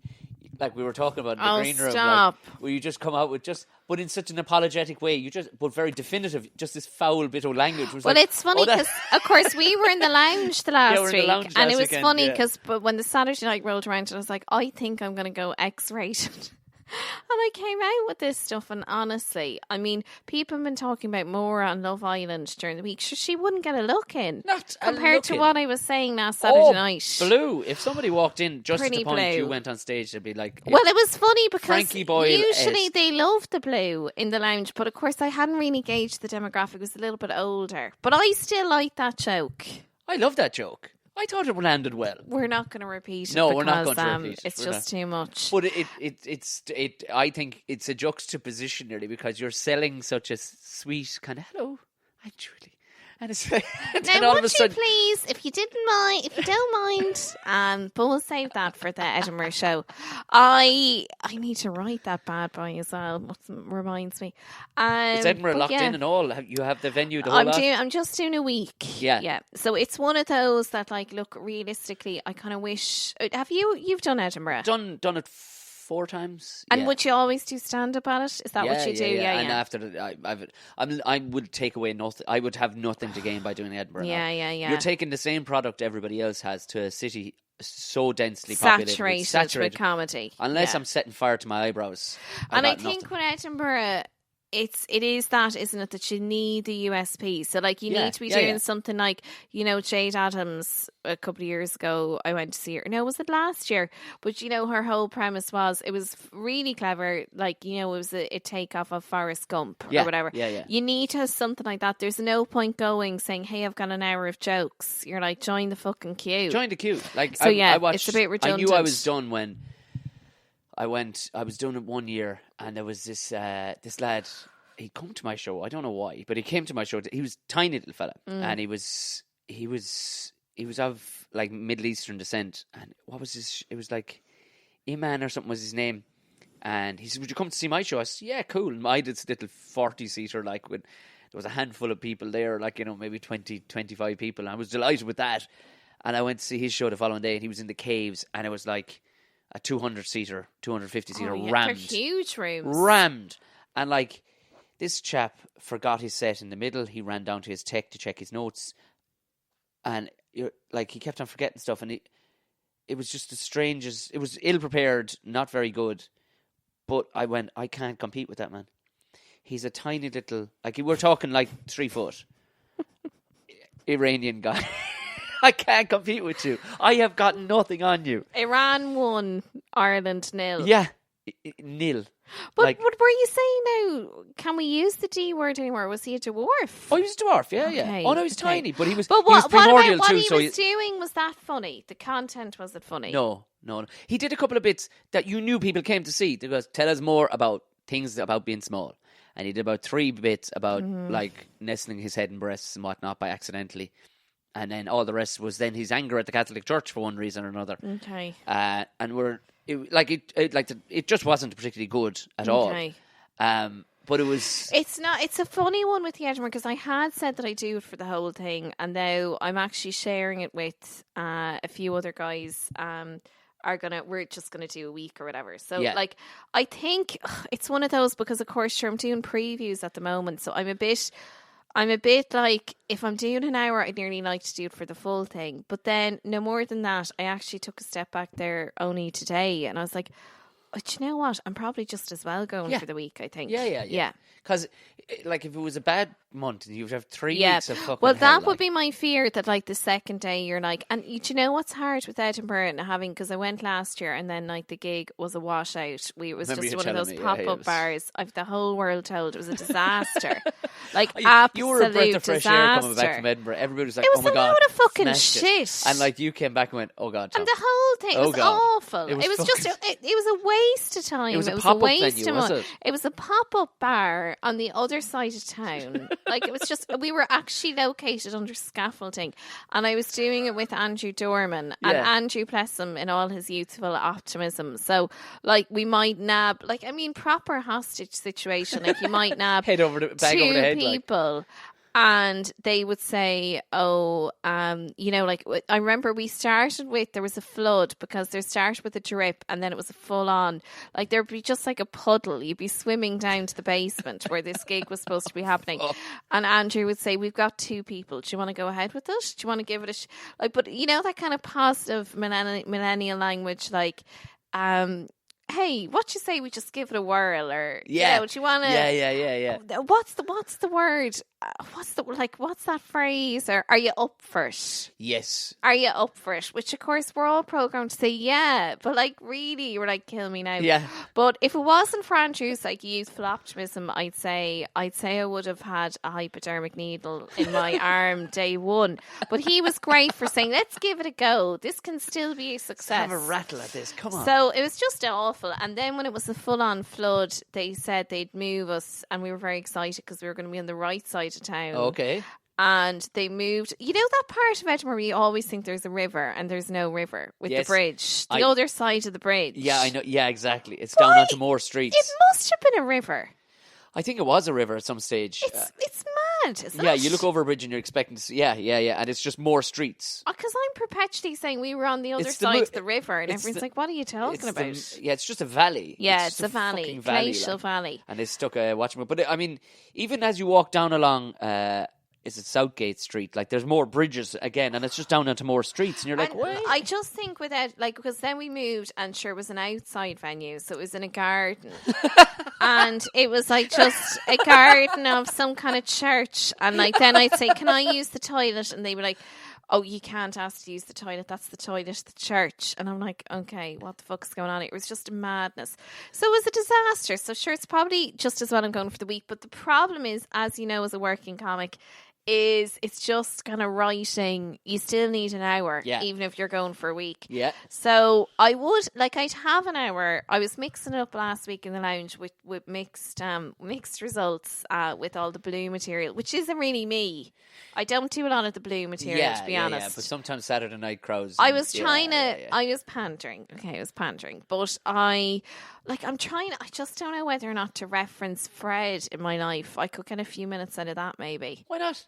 like we were talking about in the green room, like, where you just come out with but in such an apologetic way, but very definitive, just this foul bit of language.
Well, it's funny because, of course, we were in the lounge the last week, and it was funny because when the Saturday night rolled around, I was like, I think I'm going to go X-rated. And I came out with this stuff, and honestly, I mean, people have been talking about Maura on Love Island during the week. She wouldn't get a look in. Compared to what I was saying last Saturday night.
Blue. If somebody walked in just at the point you went on stage, they'd be like...
Well, it was funny because
Frankie Boyle
usually they love the blue in the lounge, but of course I hadn't really gauged the demographic. It was a little bit older. But I still like that joke.
I love that joke. I thought it landed well.
We're not going to repeat it.
No, we're not going to repeat it.
It's just too much.
But I think it's a juxtaposition really because you're selling such a sweet kind of hello, I'm Julie. And it's
now, all of a sudden, please, if you don't mind, but we'll save that for the Edinburgh show. I need to write that bad boy as well. What reminds me,
is Edinburgh locked in and all? You have the venue, the whole lot?
I'm just doing a week. Yeah. So it's one of those that, like, look, realistically, I kind of wish. Have you've done Edinburgh?
Done it 4 times.
And would you always do stand up at it? Is that what you do? Yeah.
And after that, I would take away nothing. I would have nothing to gain by doing Edinburgh.
Yeah.
You're taking the same product everybody else has to a city so densely populated,
saturated with comedy.
Unless I'm setting fire to my eyebrows.
And I think with Edinburgh, it is that, isn't it, that you need the USP. So, like, you need to be doing something like, Jade Adams a couple of years ago, I went to see her. No, was it last year? But, her whole premise was, it was really clever. Like, it was a takeoff of Forrest Gump or whatever.
Yeah.
You need to have something like that. There's no point going saying, hey, I've got an hour of jokes. You're like, join the fucking queue.
Join the queue. Like,
so,
I watched,
it's a bit redundant.
I knew I was done when I was doing it one year, and there was this lad. He'd come to my show. I don't know why, but he came to my show. He was a tiny little fella, and he was of like Middle Eastern descent. And what was his? It was like Iman or something was his name. And he said, "Would you come to see my show?" I said, "Yeah, cool." And I did this little 40-seater, like when there was a handful of people there, like maybe 20, 25 people. And I was delighted with that. And I went to see his show the following day, and he was in the Caves, and it was like a 200-seater, 250-seater
yeah,
rammed.
They're huge rooms.
Rammed. And like, this chap forgot his set in the middle. He ran down to his tech to check his notes. And like, he kept on forgetting stuff. And it was just the strangest. It was ill-prepared, not very good. But I went, I can't compete with that man. He's a tiny little, like, we're talking like 3 foot Iranian guy. I can't compete with you. I have got nothing on you.
Iran won, Ireland nil.
Yeah, nil.
But were you saying now, can we use the D word anymore? Was he a dwarf?
Oh, he was a dwarf, yeah.
Okay,
Oh, no, he was tiny, but he was,
But
he was primordial
what
too.
he was doing, was that funny? The content, was it funny?
No. He did a couple of bits that you knew people came to see. They goes, tell us more about things about being small. And he did about 3 bits about like nestling his head in breasts and whatnot by accidentally. And then all the rest was then his anger at the Catholic Church for one reason or another.
Okay.
And it just wasn't particularly good at all. But it was.
It's not. It's a funny one with the Edinburgh, because I had said that I do it for the whole thing, and now I'm actually sharing it with a few other guys. We're just gonna do a week or whatever. So like, I think it's one of those, because of course sure, I'm doing previews at the moment, so I'm a bit like, if I'm doing an hour, I'd nearly like to do it for the full thing. But then, no more than that, I actually took a step back there only today, and I was like, oh, do you know what? I'm probably just as well going for the week, I think.
Yeah. Because, like, if it was a bad month, you would have 3 weeks of fucking
Well,
hell,
that would be my fear, that, like, the second day you're like... And do you know what's hard with Edinburgh and having... Because I went last year, and then, like, the gig was a washout. It was just one of those pop-up bars. I've the whole world told it was a disaster. Like, absolute
you were a breath of fresh
disaster.
air coming back from Edinburgh. Everybody was like,
it was
oh my God.
a load of fucking
shit.
shit.
And, like, you came back and went, oh God, Tom.
And the whole thing was awful. It was just... It was a waste of time.
It was a pop-up venue, was it?
It was a pop-up bar on the other side of town. Like, it was just... We were actually located under scaffolding, and I was doing it with Andrew Dorman, and Andrew, bless him, in all his youthful optimism. So, like, we might nab... Like, I mean, proper hostage situation. Like, you might nab
bag over the head,
people... Like. And they would say, you know, like, I remember we started with, there was a flood, because there started with a drip, and then it was a full on, like, there'd be just like a puddle. You'd be swimming down to the basement where this gig was supposed to be happening. And Andrew would say, we've got 2 people. Do you want to go ahead with it? Do you want to give it a like, but you know, that kind of positive millennial language, like, hey, what you say we just give it a whirl, or you know, do you want to?
Yeah.
What's the word? What's that phrase? Or are you up for it?
Yes.
Are you up for it? Which of course we're all programmed to say yeah, but like really, you were like, kill me now.
Yeah.
But if it wasn't for Andrew's like youthful optimism, I'd say I would have had a hypodermic needle in my arm day one. But he was great for saying, let's give it a go. This can still be a success.
Let's have a rattle at this. Come on.
So it was just awful. And then when it was a full-on flood, they said they'd move us, and we were very excited because we were going to be on the right side of town.
Okay.
And they moved. You know that part of Edinburgh where you always think there's a river and there's no river with the bridge? The other side of the bridge.
Yeah, I know. Yeah, exactly. It's down onto more streets.
It must have been a river.
I think it was a river at some stage.
It's mad, isn't it?
Yeah, you look over a bridge and you're expecting to see... Yeah. And it's just more streets.
Because I'm perpetually saying we were on the other side of the river, and everyone's like, what are you talking about?
It's just a valley.
Yeah, it's a valley. Glacial valley.
And they stuck a watchman. But I mean, even as you walk down along... is it Southgate Street? Like, there's more bridges again, and it's just down onto more streets, and you're like, wait.
I just think because then we moved, and sure, it was an outside venue, so it was in a garden, and it was like just a garden of some kind of church, and like then I'd say, can I use the toilet? And they were like, oh, you can't ask to use the toilet. That's the toilet of the church. And I'm like, okay, what the fuck's going on? It was just madness. So it was a disaster. So sure, it's probably just as well I'm going for the week. But the problem is, as you know, as a working comic, is it's just kind of writing. You still need an hour, even if you're going for a week.
Yeah.
So I would I'd have an hour. I was mixing it up last week in the lounge with mixed results with all the blue material, which isn't really me. I don't do a lot of the blue material, to be honest.
Yeah, but sometimes Saturday night crowds.
I was trying to. I was pandering. Okay, I was pandering, but Like, I just don't know whether or not to reference Fred in my life. I could get a few minutes out of that, maybe.
Why not?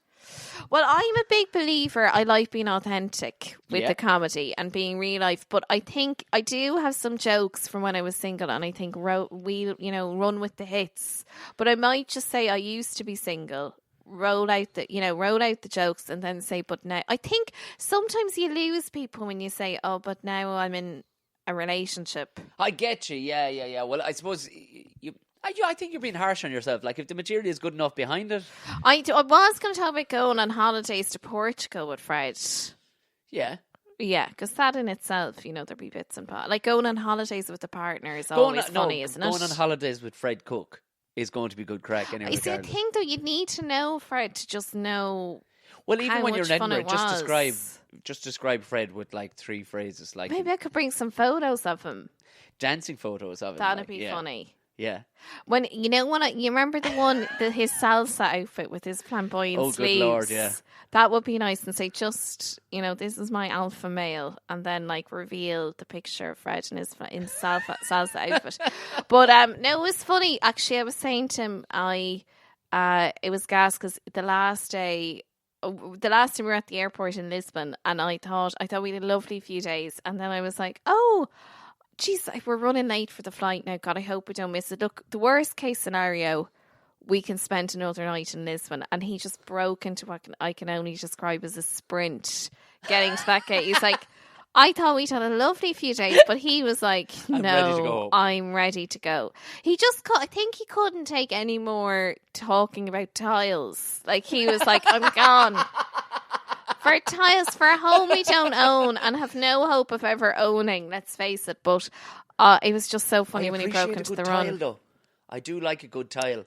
Well, I'm a big believer. I like being authentic with
Yeah.
the comedy and being real life. But I think I do have some jokes from when I was single, and I think run with the hits. But I might just say I used to be single. Roll out the jokes, and then say, but now. I think sometimes you lose people when you say, oh, but now I'm in a relationship.
I get you. Yeah. Well, I suppose I think you're being harsh on yourself. Like, if the material is good enough behind it.
I was going to talk about going on holidays to Portugal with Fred.
Yeah.
Yeah, because that in itself, there'd be bits and parts. Like, going on holidays with the partner is always funny, isn't it?
Going on holidays with Fred Cook is going to be good crack anyway.
You see, I think, though, you'd need to know Fred to just know.
Well, even
how
when you're
much
in
fun
Edinburgh,
it
just describe Fred with like 3 phrases. Like,
maybe I could bring some photos of him.
dancing photos of him.
That'd be funny.
Yeah.
When you remember his salsa outfit with his flamboyant sleeves.
Good Lord, yeah.
That would be nice, and say, just, this is my alpha male, and then like reveal the picture of Fred in his salsa outfit. But no, it was funny. Actually, I was saying to him, it was gas because the last time we were at the airport in Lisbon, and I thought we had a lovely few days, and then I was like, oh, geez, we're running late for the flight now. God, I hope we don't miss it. Look, the worst case scenario, we can spend another night in Lisbon. And he just broke into what I can only describe as a sprint getting to that gate. He's like, I thought we'd had a lovely few days, but he was like, no, I'm ready to go. I think he couldn't take any more talking about tiles. Like, he was like, I'm gone. For tiles, for a home we don't own and have no hope of ever owning, let's face it. But it was just so funny when he broke into the run.
Tile, though. I do like a good tile.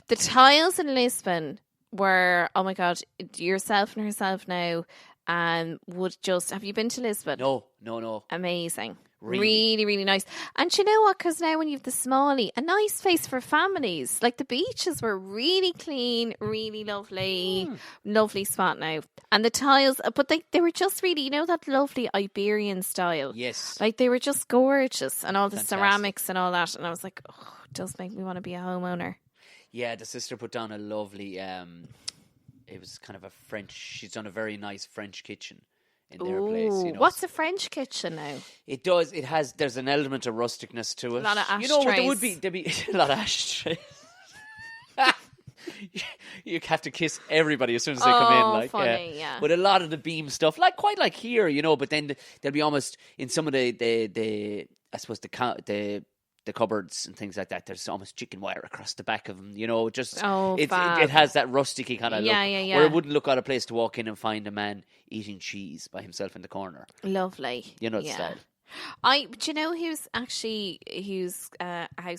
The tiles in Lisbon were, oh my God, yourself and herself now, have you been to Lisbon?
No.
Amazing. Really, really nice. And you know what? Because now when you have the smallie, a nice place for families. Like, the beaches were really clean, really lovely. Lovely spot now. And the tiles, but they were just really, that lovely Iberian style.
Yes.
Like, they were just gorgeous, and all the ceramics and all that. And I was like, oh, it does make me want to be a homeowner.
Yeah, the sister put down a lovely, it was kind of a French, she's done a very nice French kitchen in their place.
What's a French kitchen now?
It does. There's an element of rusticness to it.
A lot of ashtrays.
There'd be a lot of ashtrays. You have to kiss everybody as soon as they come in. Like,
funny, yeah.
But a lot of the beam stuff, quite like here, but then there'll be almost, in some of the I suppose the cupboards and things like that, there's almost chicken wire across the back of them, it has that rusticy kind of look.
Yeah.
Where it wouldn't look out of place to walk in and find a man eating cheese by himself in the corner.
Lovely.
The style.
But whose house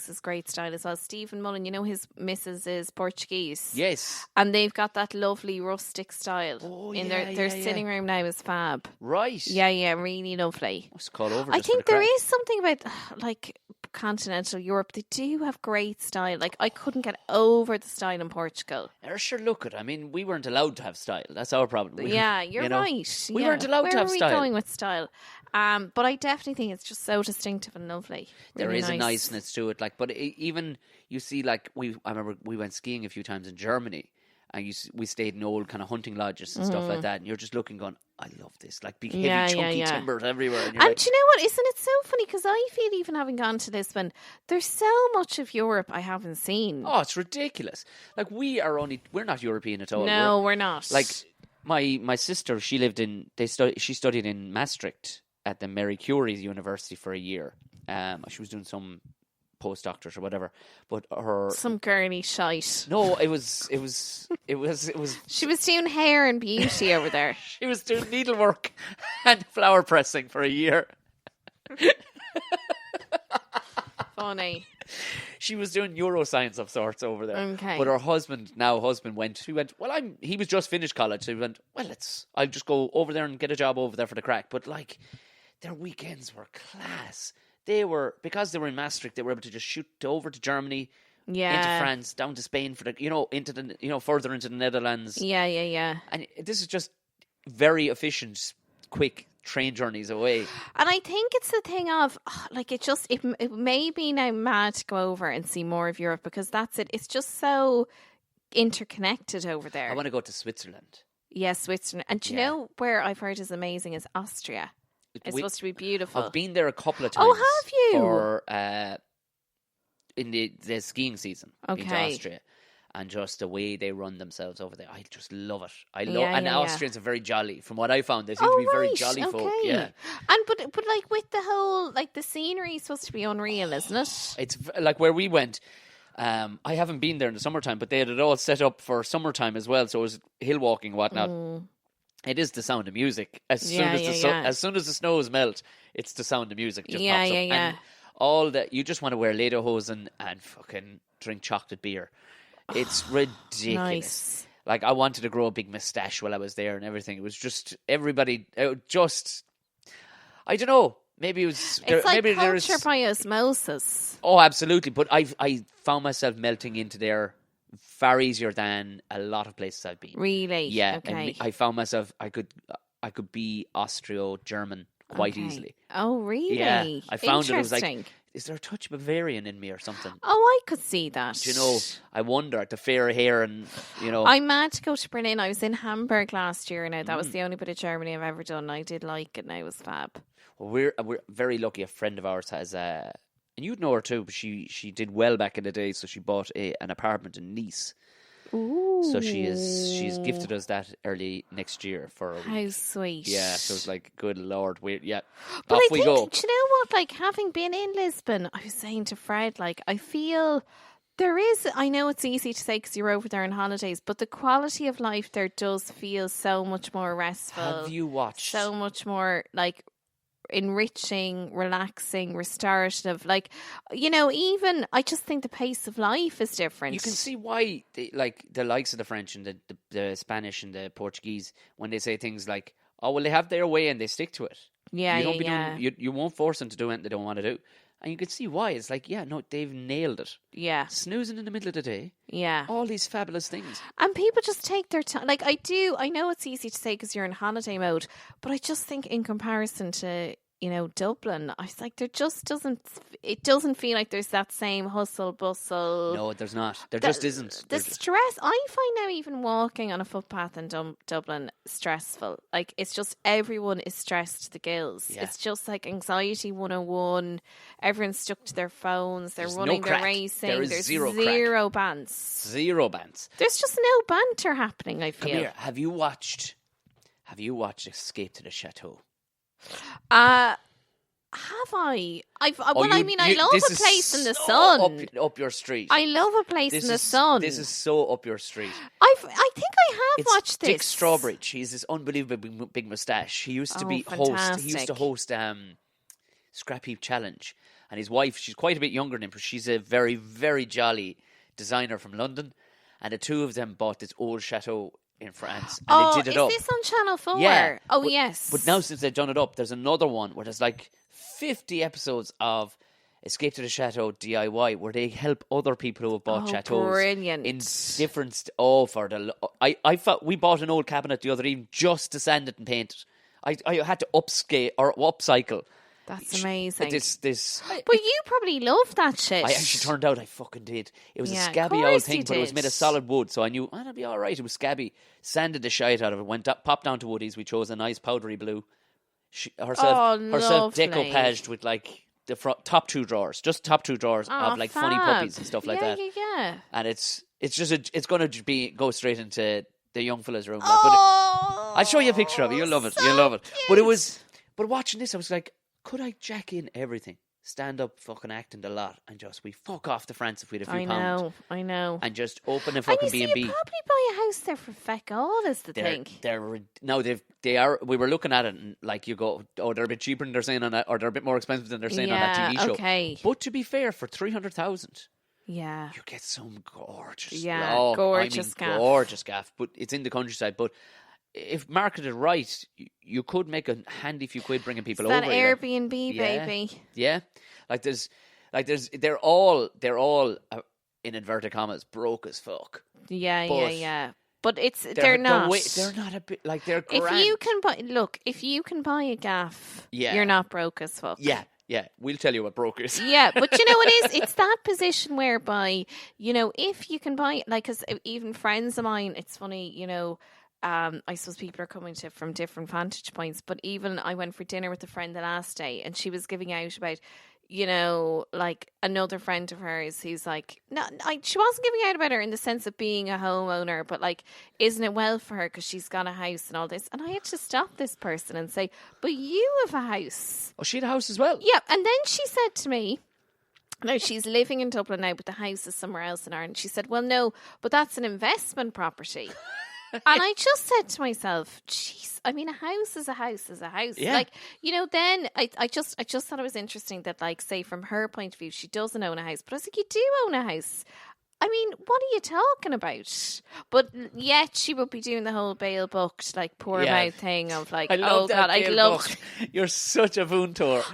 is great style as well? Stephen Mullen, his missus is Portuguese.
Yes.
And they've got that lovely rustic style. Their sitting room now is fab.
Right.
Yeah, really lovely.
Let's call over.
I think there is something about, like, continental Europe. They do have great style. Like, I couldn't get over the style in Portugal.
Sure, look at. I mean, we weren't allowed to have style. That's our problem.
You're right.
We weren't allowed to have style.
Where are we going with style? But I definitely think it's just so distinctive and lovely. Really
there is
nice.
a niceness to it. Like, but even you see, like, I remember we went skiing a few times in Germany, and we stayed in old kind of hunting lodges and stuff like that. And you're just looking, going, I love this. Like, big, heavy, chunky timbers everywhere. And
do you know what? Isn't it so funny? Because I feel, even having gone to Lisbon, there's so much of Europe I haven't seen.
Oh, it's ridiculous. Like, we're not European at all.
No, we're not.
Like, my sister, she studied in Maastricht at the Marie Curie University for a year. She was doing some postdoctorate or whatever, but
some girly shite.
No, it was.
She was doing hair and beauty over there.
She was doing needlework and flower pressing for a year.
Funny.
She was doing neuroscience of sorts over there.
Okay.
But her husband went. He was just finished college, so he went, I'll just go over there and get a job over there for the crack. But, like, their weekends were class. Because they were in Maastricht, they were able to just shoot over to Germany, into France, down to Spain for further into the Netherlands.
Yeah.
And this is just very efficient quick train journeys away.
And I think it's the thing of, it may be now mad to go over and see more of Europe, because that's it. It's just so interconnected over there.
I want to go to Switzerland.
Yes, Switzerland. And do you know where I've heard is amazing is Austria. It's supposed to be beautiful.
I've been there a couple of times.
Oh, have you?
For, in the skiing season.
Okay.
Been to Austria. And just the way they run themselves over there. I just love it. Austrians are very jolly. From what I found, they seem to be very jolly folk. Yeah.
And but like with the whole, like the scenery is supposed to be unreal, isn't it?
It's like where we went. I haven't been there in the summertime, but they had it all set up for summertime as well. So it was hill walking and whatnot. It is the sound of music. As soon as the snows melt, it's the sound of music just pops up. And all that, you just want to wear lederhosen and fucking drink chocolate beer. It's ridiculous. Nice. Like, I wanted to grow a big moustache while I was there and everything. It was just everybody. I don't know. Maybe it was.
It's like culture by osmosis.
Oh, absolutely. But I found myself melting into there far easier than a lot of places I've been.
Really?
Yeah.
Okay.
And I found myself I could be Austro-German quite easily.
Oh, really?
Yeah. I found it was like, is there a touch of Bavarian in me or something?
Oh, I could see that.
Do you know, I wonder, the fair hair and, you know.
I'm mad to go to Berlin. I was in Hamburg last year. Now, that was the only bit of Germany I've ever done. I did like it, and it was fab.
Well, we're very lucky. A friend of ours has, and you'd know her too, but she did well back in the day, so she bought an apartment in Nice.
Ooh.
So she's gifted us that early next year for a week.
How sweet.
Yeah, so it's like, good Lord,
but
off
I
we
think,
go.
Do you know what? Like, having been in Lisbon, I was saying to Fred, like, I feel there is, I know it's easy to say because you're over there on holidays, but the quality of life there does feel so much more restful.
Have you watched?
So much more, like, enriching, relaxing, restorative. Like, you know, even I just think the pace of life is different.
You can see why the likes of the French and the Spanish and the Portuguese, when they say things like, oh, well, they have their way and they stick to it.
Yeah,
you won't force them to do anything they don't want to do. And you can see why. It's like, they've nailed it.
Yeah.
Snoozing in the middle of the day.
Yeah.
All these fabulous things.
And people just take their time. Like, I know it's easy to say because you're in holiday mode, but I just think in comparison to, you know, Dublin, I was like, there just doesn't feel like there's that same hustle, bustle.
No, there's not. There just isn't.
The stress, I find now even walking on a footpath in Dublin stressful. Like, it's just everyone is stressed to the gills. Yeah. It's just like anxiety 101. Everyone's stuck to their phones. They're running, they're racing. There's zero bands.
Zero bands.
There's just no banter happening, I feel.
Come here. Have you watched Escape to the Chateau?
Have I? I love a place in the sun.
Up your street.
I love a place in the sun.
This is so up your street.
I think I have watched this.
Dick Strawbridge. He has this unbelievable big moustache. He used to be host. He used to host Scrap Heap Challenge, and his wife. She's quite a bit younger than him, but she's a very, very jolly designer from London, and the two of them bought this old chateau in France, and they did it up.
Is this on Channel 4?
Yeah.
Yes.
But now since they've done it up, there's another one where there's like 50 episodes of Escape to the Chateau DIY where they help other people who have bought chateaus.
Brilliant.
In different... we bought an old cabinet the other evening just to sand it and paint it. I had to upcycle.
That's amazing.
But
you probably love that shit.
I actually turned out I fucking did. It was a scabby old thing, but it was made of solid wood, so I knew it'll be all right. It was scabby. Sanded the shite out of it. Popped down to Woody's. We chose a nice powdery blue. Herself decoupaged with like the top two drawers, of like funny puppies and stuff like that.
Yeah.
And it's going to go straight into the young fella's room. But I'll show you a picture of it. You'll love it. You'll love it. But watching this, I was like, could I jack in everything? Stand up, fucking acting a lot, and we fuck off to France if we had a few pounds.
I know.
And just open a fucking B&B.
You probably buy a house there for feck all, is the thing.
They are. We were looking at it, and like you go, they're a bit cheaper than they're saying on that, or they're a bit more expensive than they're saying on that TV show.
Okay.
But to be fair, for 300,000, you get some gorgeous, gorgeous gaff. But it's in the countryside. But if marketed right, you could make a handy few quid bringing people over.
That Airbnb, baby.
Yeah, they're all in inverted commas broke as fuck.
Yeah. but they're not.
They're not a bit like they're
If
grand.
if you can buy a gaff,
Yeah.
you're not broke as fuck.
Yeah, we'll tell you what brokers.
Yeah, but you know it is. It's that position whereby, you know, if you can buy, like, because even friends of mine, it's funny, you know, I suppose people are coming to from different vantage points, but even I went for dinner with a friend the last day, and she was giving out about, you know, like another friend of hers who's like, she wasn't giving out about her in the sense of being a homeowner, but like, isn't it well for her because she's got a house and all this? And I had to stop this person and say, but you have a house.
Oh, she had a house as well?
Yeah, and then she said to me, no, she's living in Dublin now, but the house is somewhere else in Ireland. She said, well, no, but that's an investment property. And I just said to myself, jeez, I mean, a house is a house is a house.
Yeah.
Like, you know, then I just thought it was interesting that, like, say from her point of view, she doesn't own a house. But I was like, you do own a house. I mean, what are you talking about? But yet she would be doing the whole bail booked, like, poor mouth thing of like, oh God, I love.
You're such a Voontour.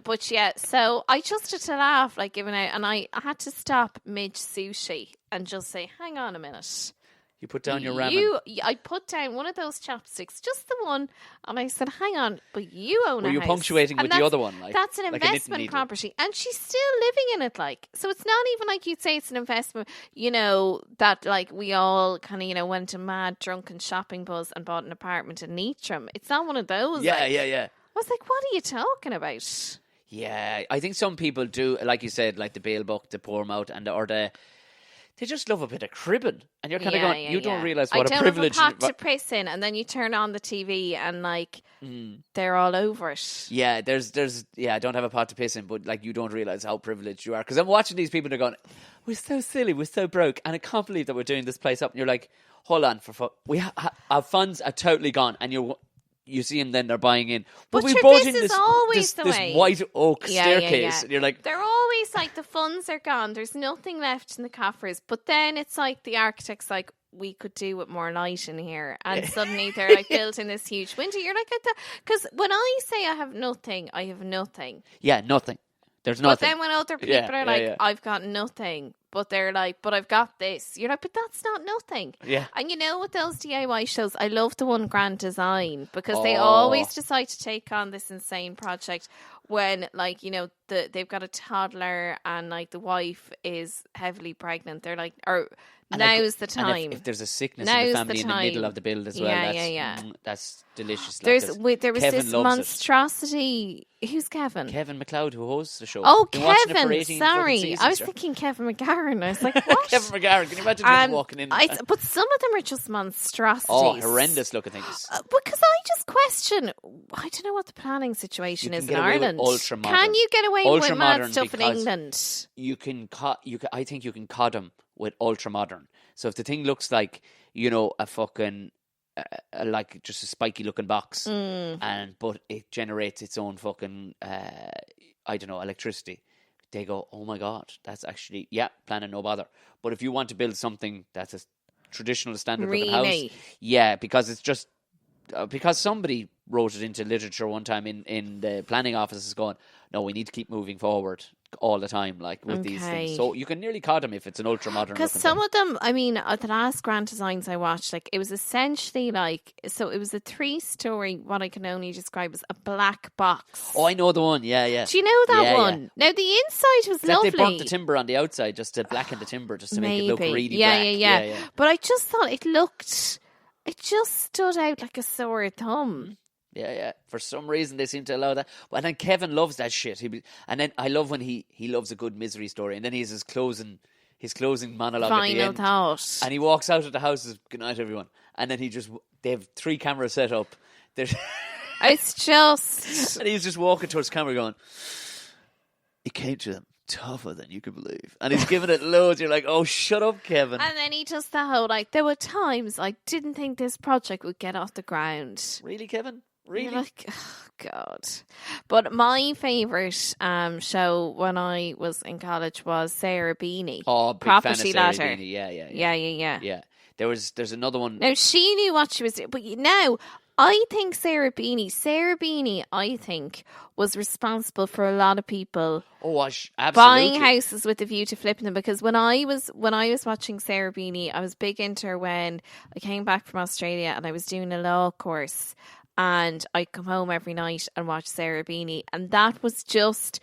But yeah, so I just had to laugh, like, giving out, and I had to stop mid sushi and just say, hang on a minute.
You put down your ramen.
I put down one of those chopsticks, just the one, and I said, hang on, but you own a house.
Were you punctuating with the other one? Like,
that's an
like
investment property, and she's still living in it, like. So it's not even like you'd say it's an investment, you know, that, like, we all kind of, you know, went to mad drunken shopping buzz and bought an apartment in Leitrim. It's not one of those.
Yeah.
I was like, what are you talking about?
Yeah, I think some people do, like you said, like the bail book, the poor mouth, they just love a bit of cribbing. And you're kind of going, you don't realise what a privilege.
I don't have a pot to piss in, and then you turn on the TV and, like, they're all over it.
Yeah, I don't have a pot to piss in, but, like, you don't realise how privileged you are. Because I'm watching these people and they're going, we're so silly, we're so broke, and I can't believe that we're doing this place up. And you're like, hold on, our funds are totally gone, and you see them, then they're buying in. But we bought in this white oak staircase. And you're like,
they're always like, the funds are gone. There's nothing left in the coffers. But then it's like the architect's like, we could do with more light in here. And suddenly they're like building this huge window. You're like, because when I say I have nothing, I have nothing.
Yeah, nothing. There's nothing.
But then when other people are like, I've got nothing. But they're like, but I've got this. You're like, but that's not nothing.
Yeah.
And you know, with those DIY shows, I love the one Grand Design, because they always decide to take on this insane project when, like, you know, they've got a toddler and, like, the wife is heavily pregnant. They're like, now's the time.
If there's a sickness in the family in the middle of the build as well, that's delicious.
There was this monstrosity. Who's Kevin?
Kevin MacLeod, who hosts the show.
Oh, Kevin. Sorry. I was thinking Kevin McGarren. I was like, what?
Kevin McGarren. Can you imagine him walking in?
But some of them are just monstrosities.
Oh, horrendous looking things.
Because I just question, I don't know what the planning situation is in Ireland. Can you get away with mad stuff in England?
I think you can cod them with ultra modern. So if the thing looks like, you know, a fucking like just a spiky looking box, but it generates its own fucking I don't know, electricity, they go, oh my god, that's actually planning no bother. But if you want to build something that's a traditional standard looking house, because it's just because somebody wrote it into literature one time in the planning offices going, no, we need to keep moving forward all the time, like with these things. So you can nearly cod them if it's an ultra modern.
Because some of them, I mean, the last Grand Designs I watched, like, it was essentially like, so it was a 3-story, what I can only describe as a black box.
Oh, I know the one. Yeah.
Do you know that one? Yeah. Now the inside was lovely.
They burnt the timber on the outside just to blacken the timber, just to make it look really black.
Yeah. But I just thought it just stood out like a sore thumb.
Yeah. For some reason, they seem to allow that. And then Kevin loves that shit. And then I love when he loves a good misery story. And then he has his closing monologue at the end.
Thought.
And he walks out of the house and says, good night, everyone. And then they have 3 cameras set up.
It's just...
And he's just walking towards the camera going, it came to them tougher than you could believe. And he's giving it loads. You're like, oh, shut up, Kevin.
And then he does the whole, like, there were times I didn't think this project would get off the ground.
Really, Kevin? Really?
You're like, oh, God. But my favourite show when I was in college was Sarah Beanie.
Oh, big
Property
fan of Sarah
Ladder.
Beanie. Yeah.
Yeah.
There's another one.
Now, she knew what she was doing. But now, I think Sarah Beanie, I think, was responsible for a lot of people
Absolutely.
buying houses with a view to flipping them. Because when I was watching Sarah Beanie, I was big into her when I came back from Australia and I was doing a law course. And I'd come home every night and watch Sarah Beanie, and that was just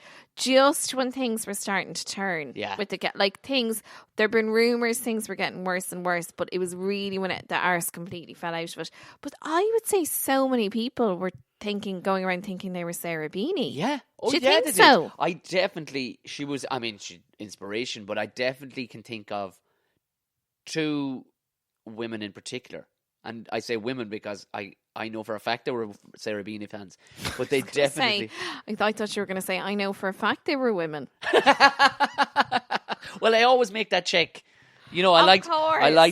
when things were starting to turn.
Yeah.
With things, there'd been rumours things were getting worse and worse, but it was really when the arse completely fell out of it. But I would say so many people were going around thinking they were Sarah Beanie.
Yeah.
Do you think so?
I definitely, she inspiration, but I definitely can think of two women in particular. And I say women because I know for a fact they were Sarah Beanie fans. But they definitely...
I thought you were going to say, I know for a fact they were women.
Well, I always make that check. You know, I like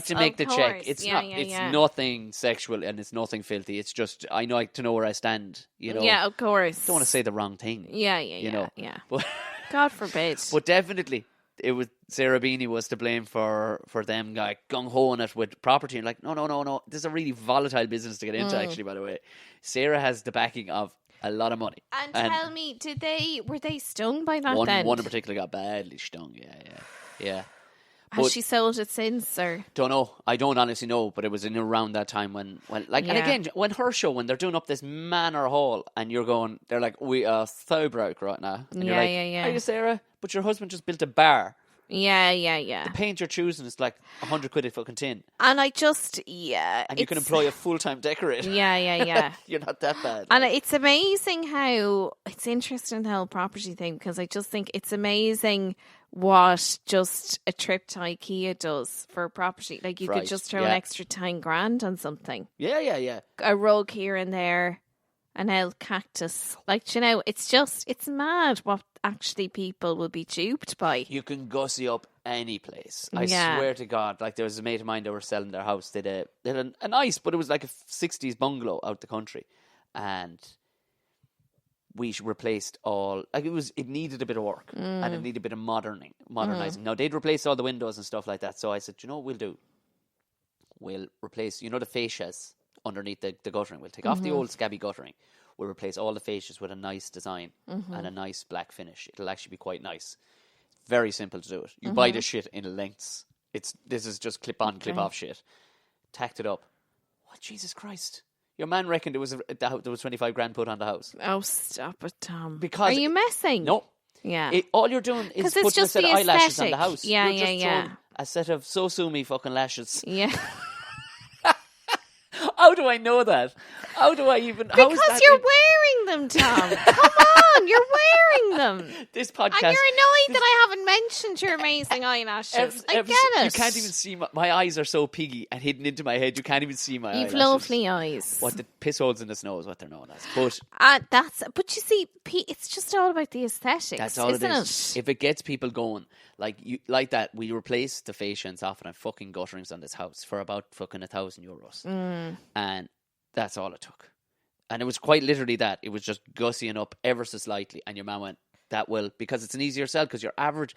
to make the check. It's nothing sexual and it's nothing filthy. It's just, I like to know where I stand, you know.
Yeah, of course.
Don't want to say the wrong thing.
Yeah.
But,
God forbid.
But definitely, it was Sarah Beanie was to blame for them like gung-hoing it with property and like, no. This is a really volatile business to get into, actually, by the way. Sarah has the backing of a lot of money.
And tell me, were they stung by that then?
One in particular got badly stung, yeah.
Has she sold it since, or?
Don't know. I don't honestly know, but it was in around that time when and again, when her show, when they're doing up this manor hall and they're like, we are so broke right now. And you're like, are you Sarah? But your husband just built a bar.
Yeah.
The paint you're choosing is like 100 quid a fucking tin.
And and
you can employ a full-time decorator.
Yeah.
You're not that bad.
And it's amazing how, it's interesting the whole property thing, because I just think it's amazing what just a trip to IKEA does for a property. Like, you could just throw an extra 10 grand on something.
Yeah.
A rug here and there, an old cactus. Like, you know, it's mad what actually people will be duped by.
You can gussy up any place. I swear to God. Like, there was a mate of mine that were selling their house. They had a nice, but it was like a 60s bungalow out the country. And we replaced all, like, it needed a bit of work and it needed a bit of modernizing. Now, they'd replaced all the windows and stuff like that. So I said, you know what we'll do? We'll replace, the fascias underneath the guttering. We'll take off the old scabby guttering. We'll replace all the fascias with a nice design and a nice black finish. It'll actually be quite nice. Very simple to do it. You buy the shit in lengths. This is just clip on, clip off shit. Tacked it up. What, Jesus Christ? Your man reckoned there was 25 grand put on the house.
Oh, stop it, Tom.
Because
are you messing?
No.
Yeah.
All you're doing is putting a set of eyelashes on the house.
Yeah,
you're just throwing a set of so-sue-me fucking lashes.
Yeah.
How do I know that? How do I even...
Because you're wearing them, Tom. Come on, you're wearing them.
This podcast...
And you're annoyed that I haven't mentioned your amazing eyelashes. I get it.
You can't even see... My eyes are so piggy and hidden into my head, you can't even see my eyelashes.
You've lovely eyes.
What, the piss holes in the snow is what they're known as. But...
But you see, it's just all about the aesthetics,
that's all
isn't
it? If it gets people going, like that, we replaced the fascia and soffit and fucking gutterings on this house for about fucking €1,000. And that's all it took. And it was quite literally that. It was just gussying up ever so slightly. And your man went, that will, because it's an easier sell, because your average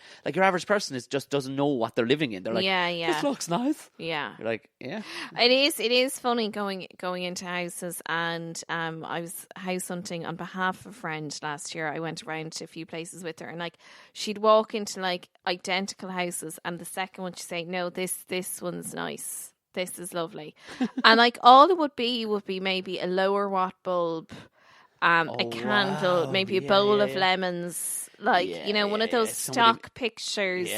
person just doesn't know what they're living in. They're like, this looks nice.
Yeah.
You're like, yeah.
It is funny going into houses, and I was house hunting on behalf of a friend last year. I went around to a few places with her, and like she'd walk into like identical houses, and the second one she'd say, no, this one's nice. This is lovely. And like all it would be maybe a lower watt bulb, a candle, maybe a bowl of lemons, like, one of those stock pictures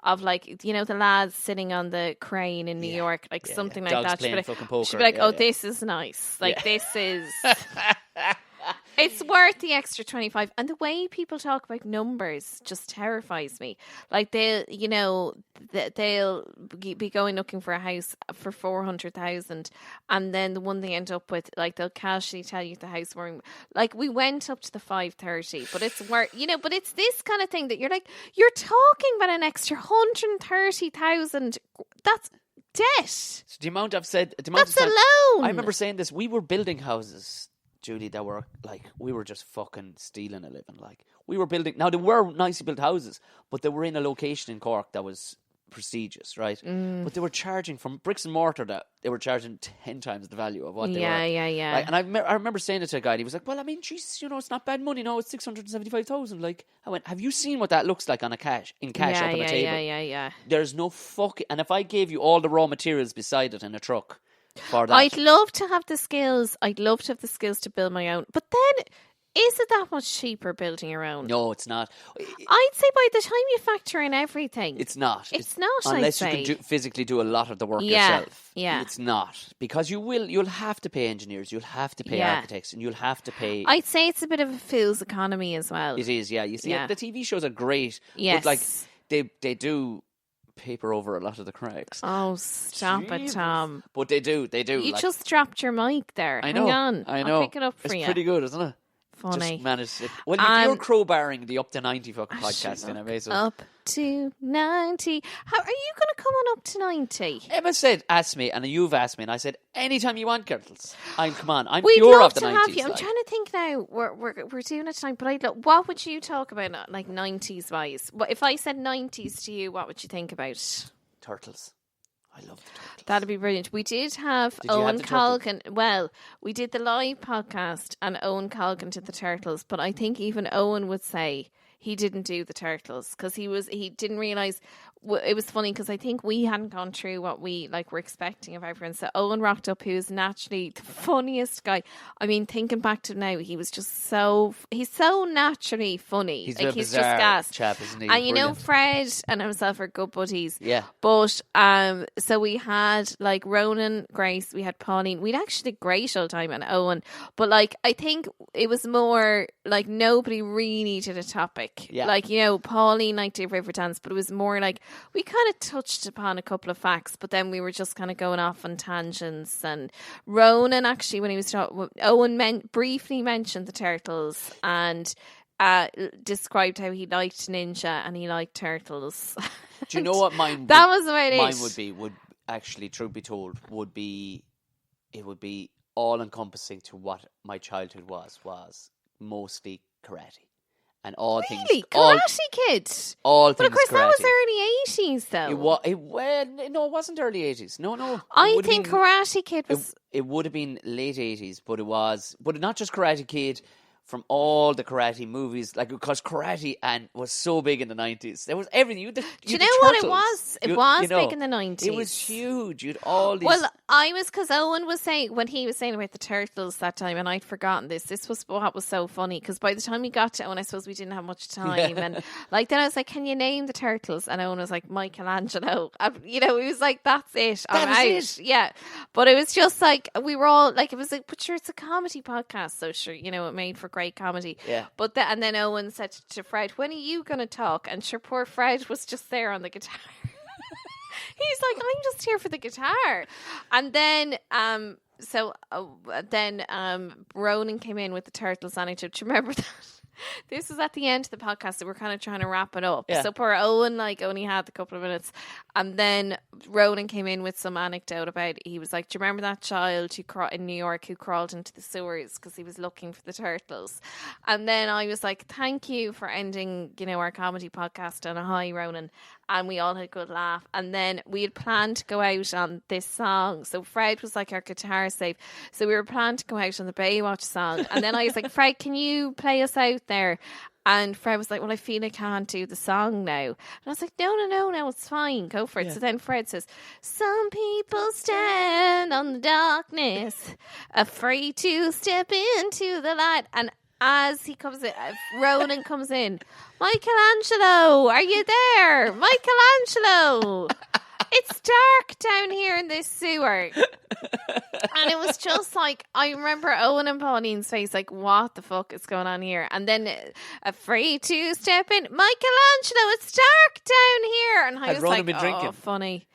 of like, the lads sitting on the crane in New York, like something like that. She'd be like, oh, this is nice. Like this is... It's worth the extra 25. And the way people talk about numbers just terrifies me. Like they'll be going looking for a house for 400,000, and then the one they end up with, like they'll casually tell you the house we're like, we went up to the 530, but it's worth, but it's this kind of thing that you're like, you're talking about an extra 130,000. That's debt. So
the amount I've said,
that's alone.
I remember saying this. We were building houses, Julie, that were like, we were just fucking stealing a living. Like, we were building, now they were nicely built houses, but they were in a location in Cork that was prestigious, right? But they were charging from bricks and mortar that they were charging 10 times the value of what they were.
Yeah.
Right? And I remember saying it to a guy, and he was like, well, I mean, geez, it's not bad money. No, it's 675,000. Like, I went, have you seen what that looks like in cash up on a table?
Yeah.
There's no fucking... And if I gave you all the raw materials beside it in a truck for that...
I'd love to have the skills. I'd love to have the skills to build my own. But then... Is it that much cheaper building your own?
No, it's not.
I'd say by the time you factor in everything...
It's not.
It's not,
unless
I'd
you
say.
can physically do a lot of the work yourself.
Yeah.
It's not. Because you'll have to pay engineers, you'll have to pay architects, and you'll have to pay...
I'd say it's a bit of a fool's economy as well.
It is, yeah. You see, the TV shows are great.
Yes.
But, like, they do paper over a lot of the cracks.
Oh, stop it, Tom.
But they do.
You just dropped your mic there.
I know.
Hang on.
I know.
I'll pick it up for you.
It's pretty good, isn't it?
Funny.
Just managed it. Well, you're crowbarring the Up to 90 fucking podcast in a so.
Up to 90. How are you going to come on up to 90?
Emma asked me, and you've asked me, and I said, anytime you want, girls. I'm
We'd
pure
love
of the
to
90s.
have you. I'm trying to think now. We're doing it tonight, but what would you talk about, like 90s wise? If I said 90s to you, what would you think about?
Turtles. I love the turtles.
That'd be brilliant. We did have Owen Colgan. Well, we did the live podcast and Owen Colgan did the turtles, but I think even Owen would say he didn't do the turtles because he didn't realise. It was funny because I think we hadn't gone through what we were expecting of everyone. So Owen rocked up, who was naturally the funniest guy. I mean, thinking back to now, he was just he's so naturally funny.
He's
just gas.
Chap, isn't he?
And you know, Fred and himself are good buddies.
Yeah.
But so we had Ronan, Grace, we had Pauline. We'd actually did great all the time, and Owen. But I think it was more nobody really did a topic.
Yeah.
Pauline did River Dance, but it was more we kind of touched upon a couple of facts, but then we were just kind of going off on tangents. And Ronan, actually, when he was talking, Owen briefly mentioned the turtles and described how he liked Ninja and he liked turtles.
Do you know what mine?
That was about
mine would actually, truth be told, it would be all encompassing to what my childhood was mostly karate. And all things...
Really? Karate Kid?
All things
But of course
karate.
that was early 80s though.
No, it wasn't early 80s. No.
I think Karate Kid was...
It would have been late 80s, but it was... But not just Karate Kid, from all the karate movies, because karate was so big in the 90s. There was everything. Do
you know what it was? It was big in the 90s.
It was huge. You'd all these...
Well, because Owen was saying, when he was saying about the turtles that time, and I'd forgotten this was what was so funny, because by the time we got to Owen, I suppose we didn't have much time. Yeah. And then I was like, can you name the turtles? And Owen was like, Michelangelo. And, he was like, that's it.
It.
Yeah. But it was just we were all it was but sure, it's a comedy podcast, so sure, it made for great comedy.
Yeah.
But and then Owen said to Fred, when are you going to talk? And sure, poor Fred was just there on the guitar. He's like, I'm just here for the guitar. And then Ronan came in with the turtles anecdote. Do you remember that? This was at the end of the podcast, so we're kind of trying to wrap it up.
Yeah.
So poor Owen only had a couple of minutes, and then Ronan came in with some anecdote about. He was like, "Do you remember that child in New York who crawled into the sewers because he was looking for the turtles?" And then I was like, "Thank you for ending, our comedy podcast on a high, Ronan." And we all had a good laugh. And then we had planned to go out on this song. So Fred was our guitar save. So we were planned to go out on the Baywatch song. And then I was like, Fred, can you play us out there? And Fred was like, well, I feel I can't do the song now. And I was like, no, it's fine. Go for it. Yeah. So then Fred says, some people stand on the darkness, afraid to step into the light. And as he comes in, Ronan comes in. Michelangelo, are you there? Michelangelo, it's dark down here in this sewer. And it was just I remember Owen and Pauline's face, what the fuck is going on here? And then afraid to step in. Michelangelo, it's dark down here. And I was
Ronan been drinking?
Oh, funny.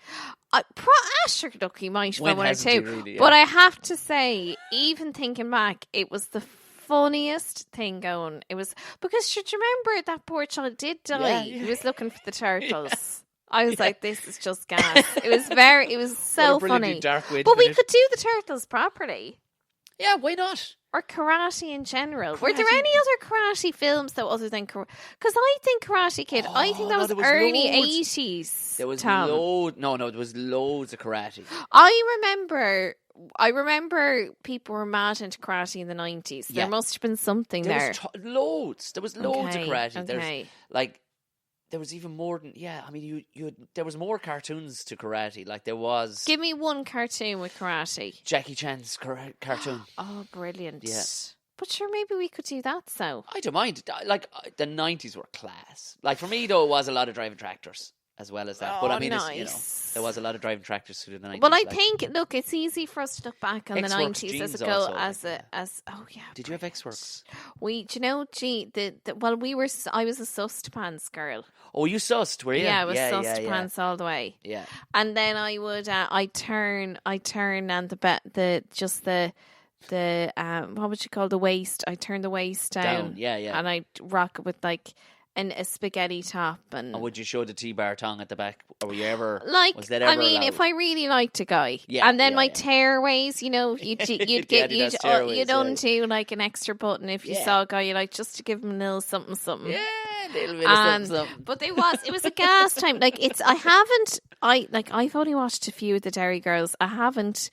Asher Ducky might have one or two.
Really, yeah.
But I have to say, even thinking back, it was the funniest thing going. It was because should you remember that poor child did die.
Yeah.
He was looking for the turtles. Yeah. I was like, this is just gas. It was so funny.
Dark way
but we
finish.
could do the turtles properly.
Yeah, why not?
Or karate in general. Were there any other karate films though other than karate? Because I think Karate Kid, I think that was early 80s.
There was
Tom.
there was loads of karate.
I remember people were mad into karate in the 90s. There must have been something there.
There was loads of karate.
Okay.
There was even more than I mean, there was more cartoons to karate. Like there was.
Give me one cartoon with karate.
Jackie Chan's cartoon.
Oh, brilliant!
Yeah.
But sure, maybe we could do that. So
I don't mind. Like the 90s were class. Like for me though, it was a lot of driving tractors as well as that. But I mean,
nice.
there was a lot of driving tractors through the 90s.
Well, I think look, it's easy for us to look back on the
X-Works
90s
jeans
as a go
also,
as oh yeah.
Did you have X-Works?
I was a sussed pants girl.
Oh, you sussed, were you?
Yeah, I was sussed pants all the way.
Yeah.
And then I would I turn and the what would you call the waist? I turn the waist down.
Yeah.
And I rock it with like a spaghetti top and
would you show the T-bar tongue at the back? Or were you ever was that
I
ever
mean,
allowed?
if I really liked a guy, and then my tearways, you'd you'd undo like an extra button if you saw a guy you like, just to give him a little something.
Yeah, a little bit of something.
But it was a gas time. Like I've only watched a few of the Derry Girls. I haven't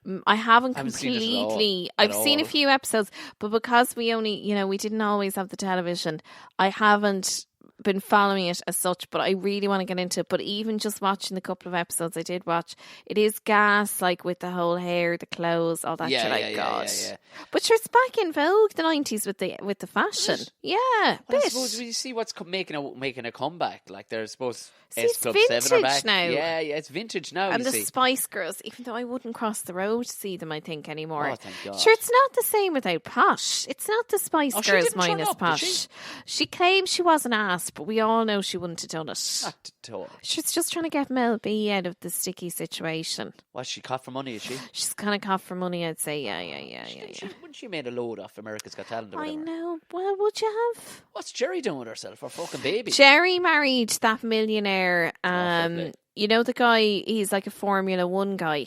completely. I've seen a few episodes, but because we only, we didn't always have the television, I haven't been following it as such, but I really want to get into it. But even just watching the couple of episodes I did watch, it is gas, like with the whole hair, the clothes, all that shit. God. Yeah. But sure, it's back in vogue, the 90s with the fashion. Yeah.
Well, I suppose we see what's making a comeback. Like there's supposed
it's
Club
vintage
7 are back
now.
Yeah, it's vintage now.
And
you
the
see.
Spice Girls, even though I wouldn't cross the road to see them, I think, anymore.
Oh, thank God.
Sure, it's not the same without Posh. It's not the Spice Girls minus Posh. She claimed she wasn't asked, but we all know she wouldn't have done it.
Not at all.
She's just trying to get Mel B out of the sticky situation.
Was she caught for money, is she?
She's kind of caught for money, I'd say. Yeah.
Wouldn't she made a load off America's Got Talent or
I
whatever?
know. Well, would you have?
What's Jerry doing with herself? Her fucking baby.
Jerry married that millionaire. You know the guy, he's like a Formula 1 guy.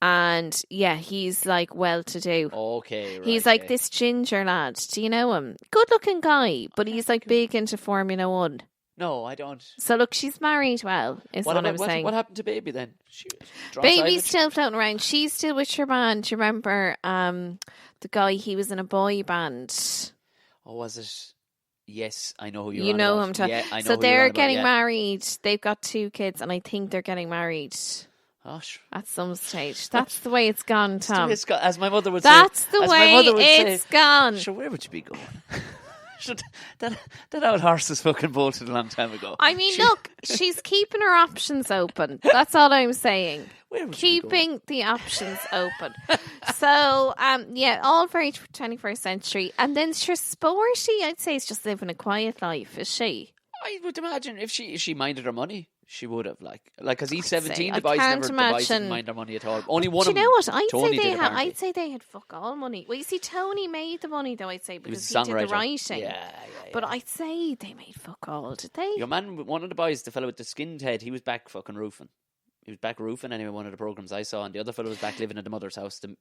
And yeah, he's like well-to-do.
Okay, right.
He's like this ginger lad. Do you know him? Good-looking guy, but he's like big into Formula 1.
No, I don't.
So look, she's married well, is what I'm saying.
What happened to Baby then?
Baby's still floating around. She's still with your man. Do you remember the guy, he was in a boy band?
Oh, was it? Yes, I know who
you know him.
Yeah, I know
so
who
they're getting married. They've got 2 kids, and I think they're getting married at some stage. That's the way it's gone, Tom.
As my mother would say.
That's the way it's gone.
Sure, where would you be going? That old horse is fucking bolted a long time ago.
I mean, look, she's keeping her options open. That's all I'm saying. Keeping the options open. So, all very 21st century. And then she's sporty. I'd say it's just living a quiet life, is she?
I would imagine if she minded her money, she would have because he's 17. The
boys
didn't mind their money at all. Only one of them.
You know what?
I'd
say they had fuck all money. Well, you see, Tony made the money though. I'd say because he did the writing.
Yeah.
But I'd say they made fuck all. Did they?
Your man, one of the boys, the fellow with the skinned head, he was back fucking roofing. He was back roofing anyway. One of the programs I saw, and the other fellow was back living at the mother's house. The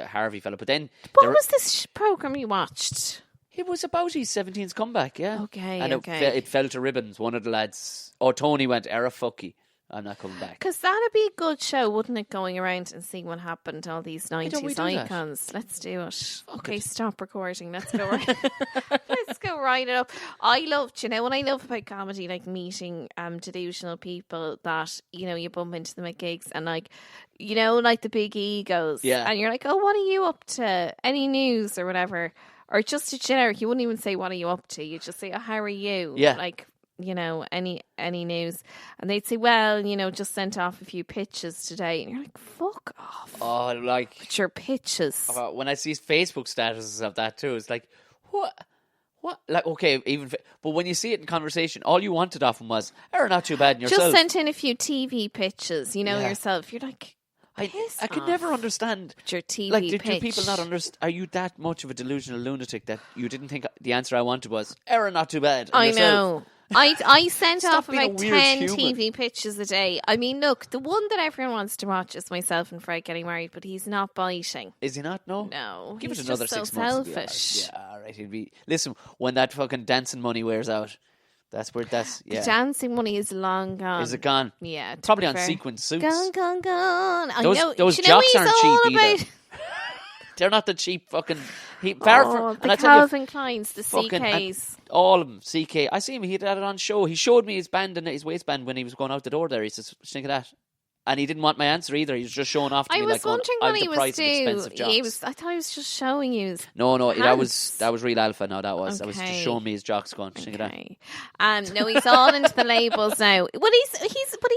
Harvey fellow. But then,
what was this program you watched?
It was about his 17's comeback, yeah.
Okay,
and it fell to ribbons. One of the lads, Tony went, fucky, I'm not coming back.
Because that'd be a good show, wouldn't it, going around and seeing what happened to all these 90s icons. Let's do it. Okay, stop recording. Let's go let's go write it up. I loved, what I love about comedy, like meeting delusional people that, you bump into them at gigs and like the big egos.
Yeah. And
you're like, oh, what are you up to? Any news or whatever? Or just a generic, you wouldn't even say, what are you up to? You just say, oh, how are you?
Yeah.
Like, any news. And they'd say, well, just sent off a few pitches today. And you're like, fuck off.
Oh, like.
But your pitches.
When I see Facebook statuses of that too, it's like, what? Like, okay, but when you see it in conversation, all you wanted off them was, not too bad in yourself.
Just sent in a few TV pitches, yourself. You're like, I
could never understand.
Your TV
do
pitch.
People not understand? Are you that much of a delusional lunatic that you didn't think the answer I wanted was error not too bad?
I know. I sent
Stop
off
being a
about
weird
10
human.
TV pitches a day. I mean, look, the one that everyone wants to watch is myself and Fred getting married, but he's not biting.
Is he not? No.
No,
Give
he's
it another
just
6
so
months.
selfish.
Yeah, all right. He'll be. Listen, when that fucking dancing money wears out, that's where that's. Yeah.
The dancing money is long gone.
Is it gone?
Yeah,
Probably
be
on
fair.
sequin suits.
Gone. I
Those-
know.
those
do you know
jocks
he's
aren't
all
cheap either.
about-
They're not the cheap fucking.
the
and I tell you,
Calvin Kleins, the
fucking-
CKs.
all of them, CK. I see him. He had it on show. He showed me his band and his waistband when he was going out the door there. He says, "Think of that." And he didn't want my answer either. He was just showing off to
I
me
was
like, going,
wondering
"I'm
what he
the
was
price of expensive
doing.
jocks."
I thought he was just showing you.
No, that
Hands.
was real alpha. No, that was just
Okay.
showing me his jocks going. Think of that.
Okay. No, he's all into the labels now. Well, but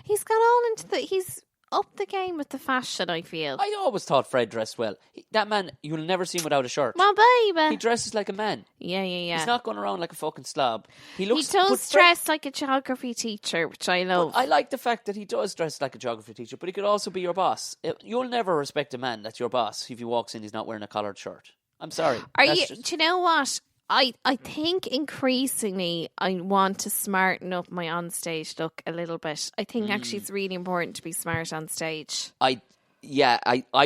he's gone all into he's up the game with the fashion, I feel.
I always thought Fred dressed well. That man, you'll never see him without a shirt.
My baby.
He dresses like a man.
Yeah.
He's not going around like a fucking slob. He
He
looks.
does
but Fred-
dress like a geography teacher, which I love.
I like the fact that he does dress like a geography teacher, but he could also be your boss. You'll never respect a man that's your boss if he walks in, he's not wearing a collared shirt. I'm sorry.
Do you know what? I think increasingly I want to smarten up my onstage look a little bit. I think actually it's really important to be smart on stage.
I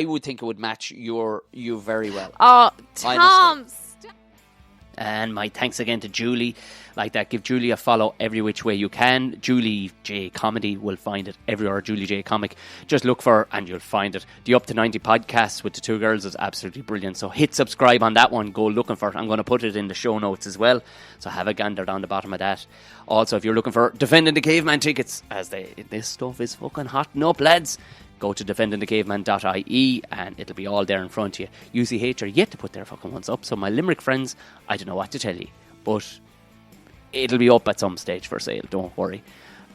would think it would match you very well.
Oh, Tom!
And my thanks again to Julie. Like that, give Julie a follow every which way you can. Julie J Comedy will find it everywhere. Julie J Comic. Just look for her and you'll find it. The Up to 90 podcast with the two girls is absolutely brilliant. So hit subscribe on that one. Go looking for it. I'm going to put it in the show notes as well. So have a gander down the bottom of that. Also, if you're looking for Defending the Caveman tickets, this stuff is fucking hotting up, lads. Go to defendingthecaveman.ie and it'll be all there in front of you. UCH are yet to put their fucking ones up, so my Limerick friends, I don't know what to tell you, but it'll be up at some stage for sale, don't worry.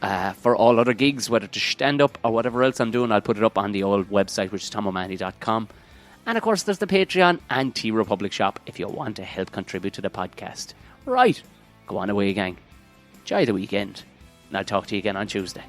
For all other gigs, whether to stand up or whatever else I'm doing, I'll put it up on the old website, which is tomomanny.com. And of course, there's the Patreon and T-Republic shop if you want to help contribute to the podcast. Right, go on away, gang. Enjoy the weekend, and I'll talk to you again on Tuesday.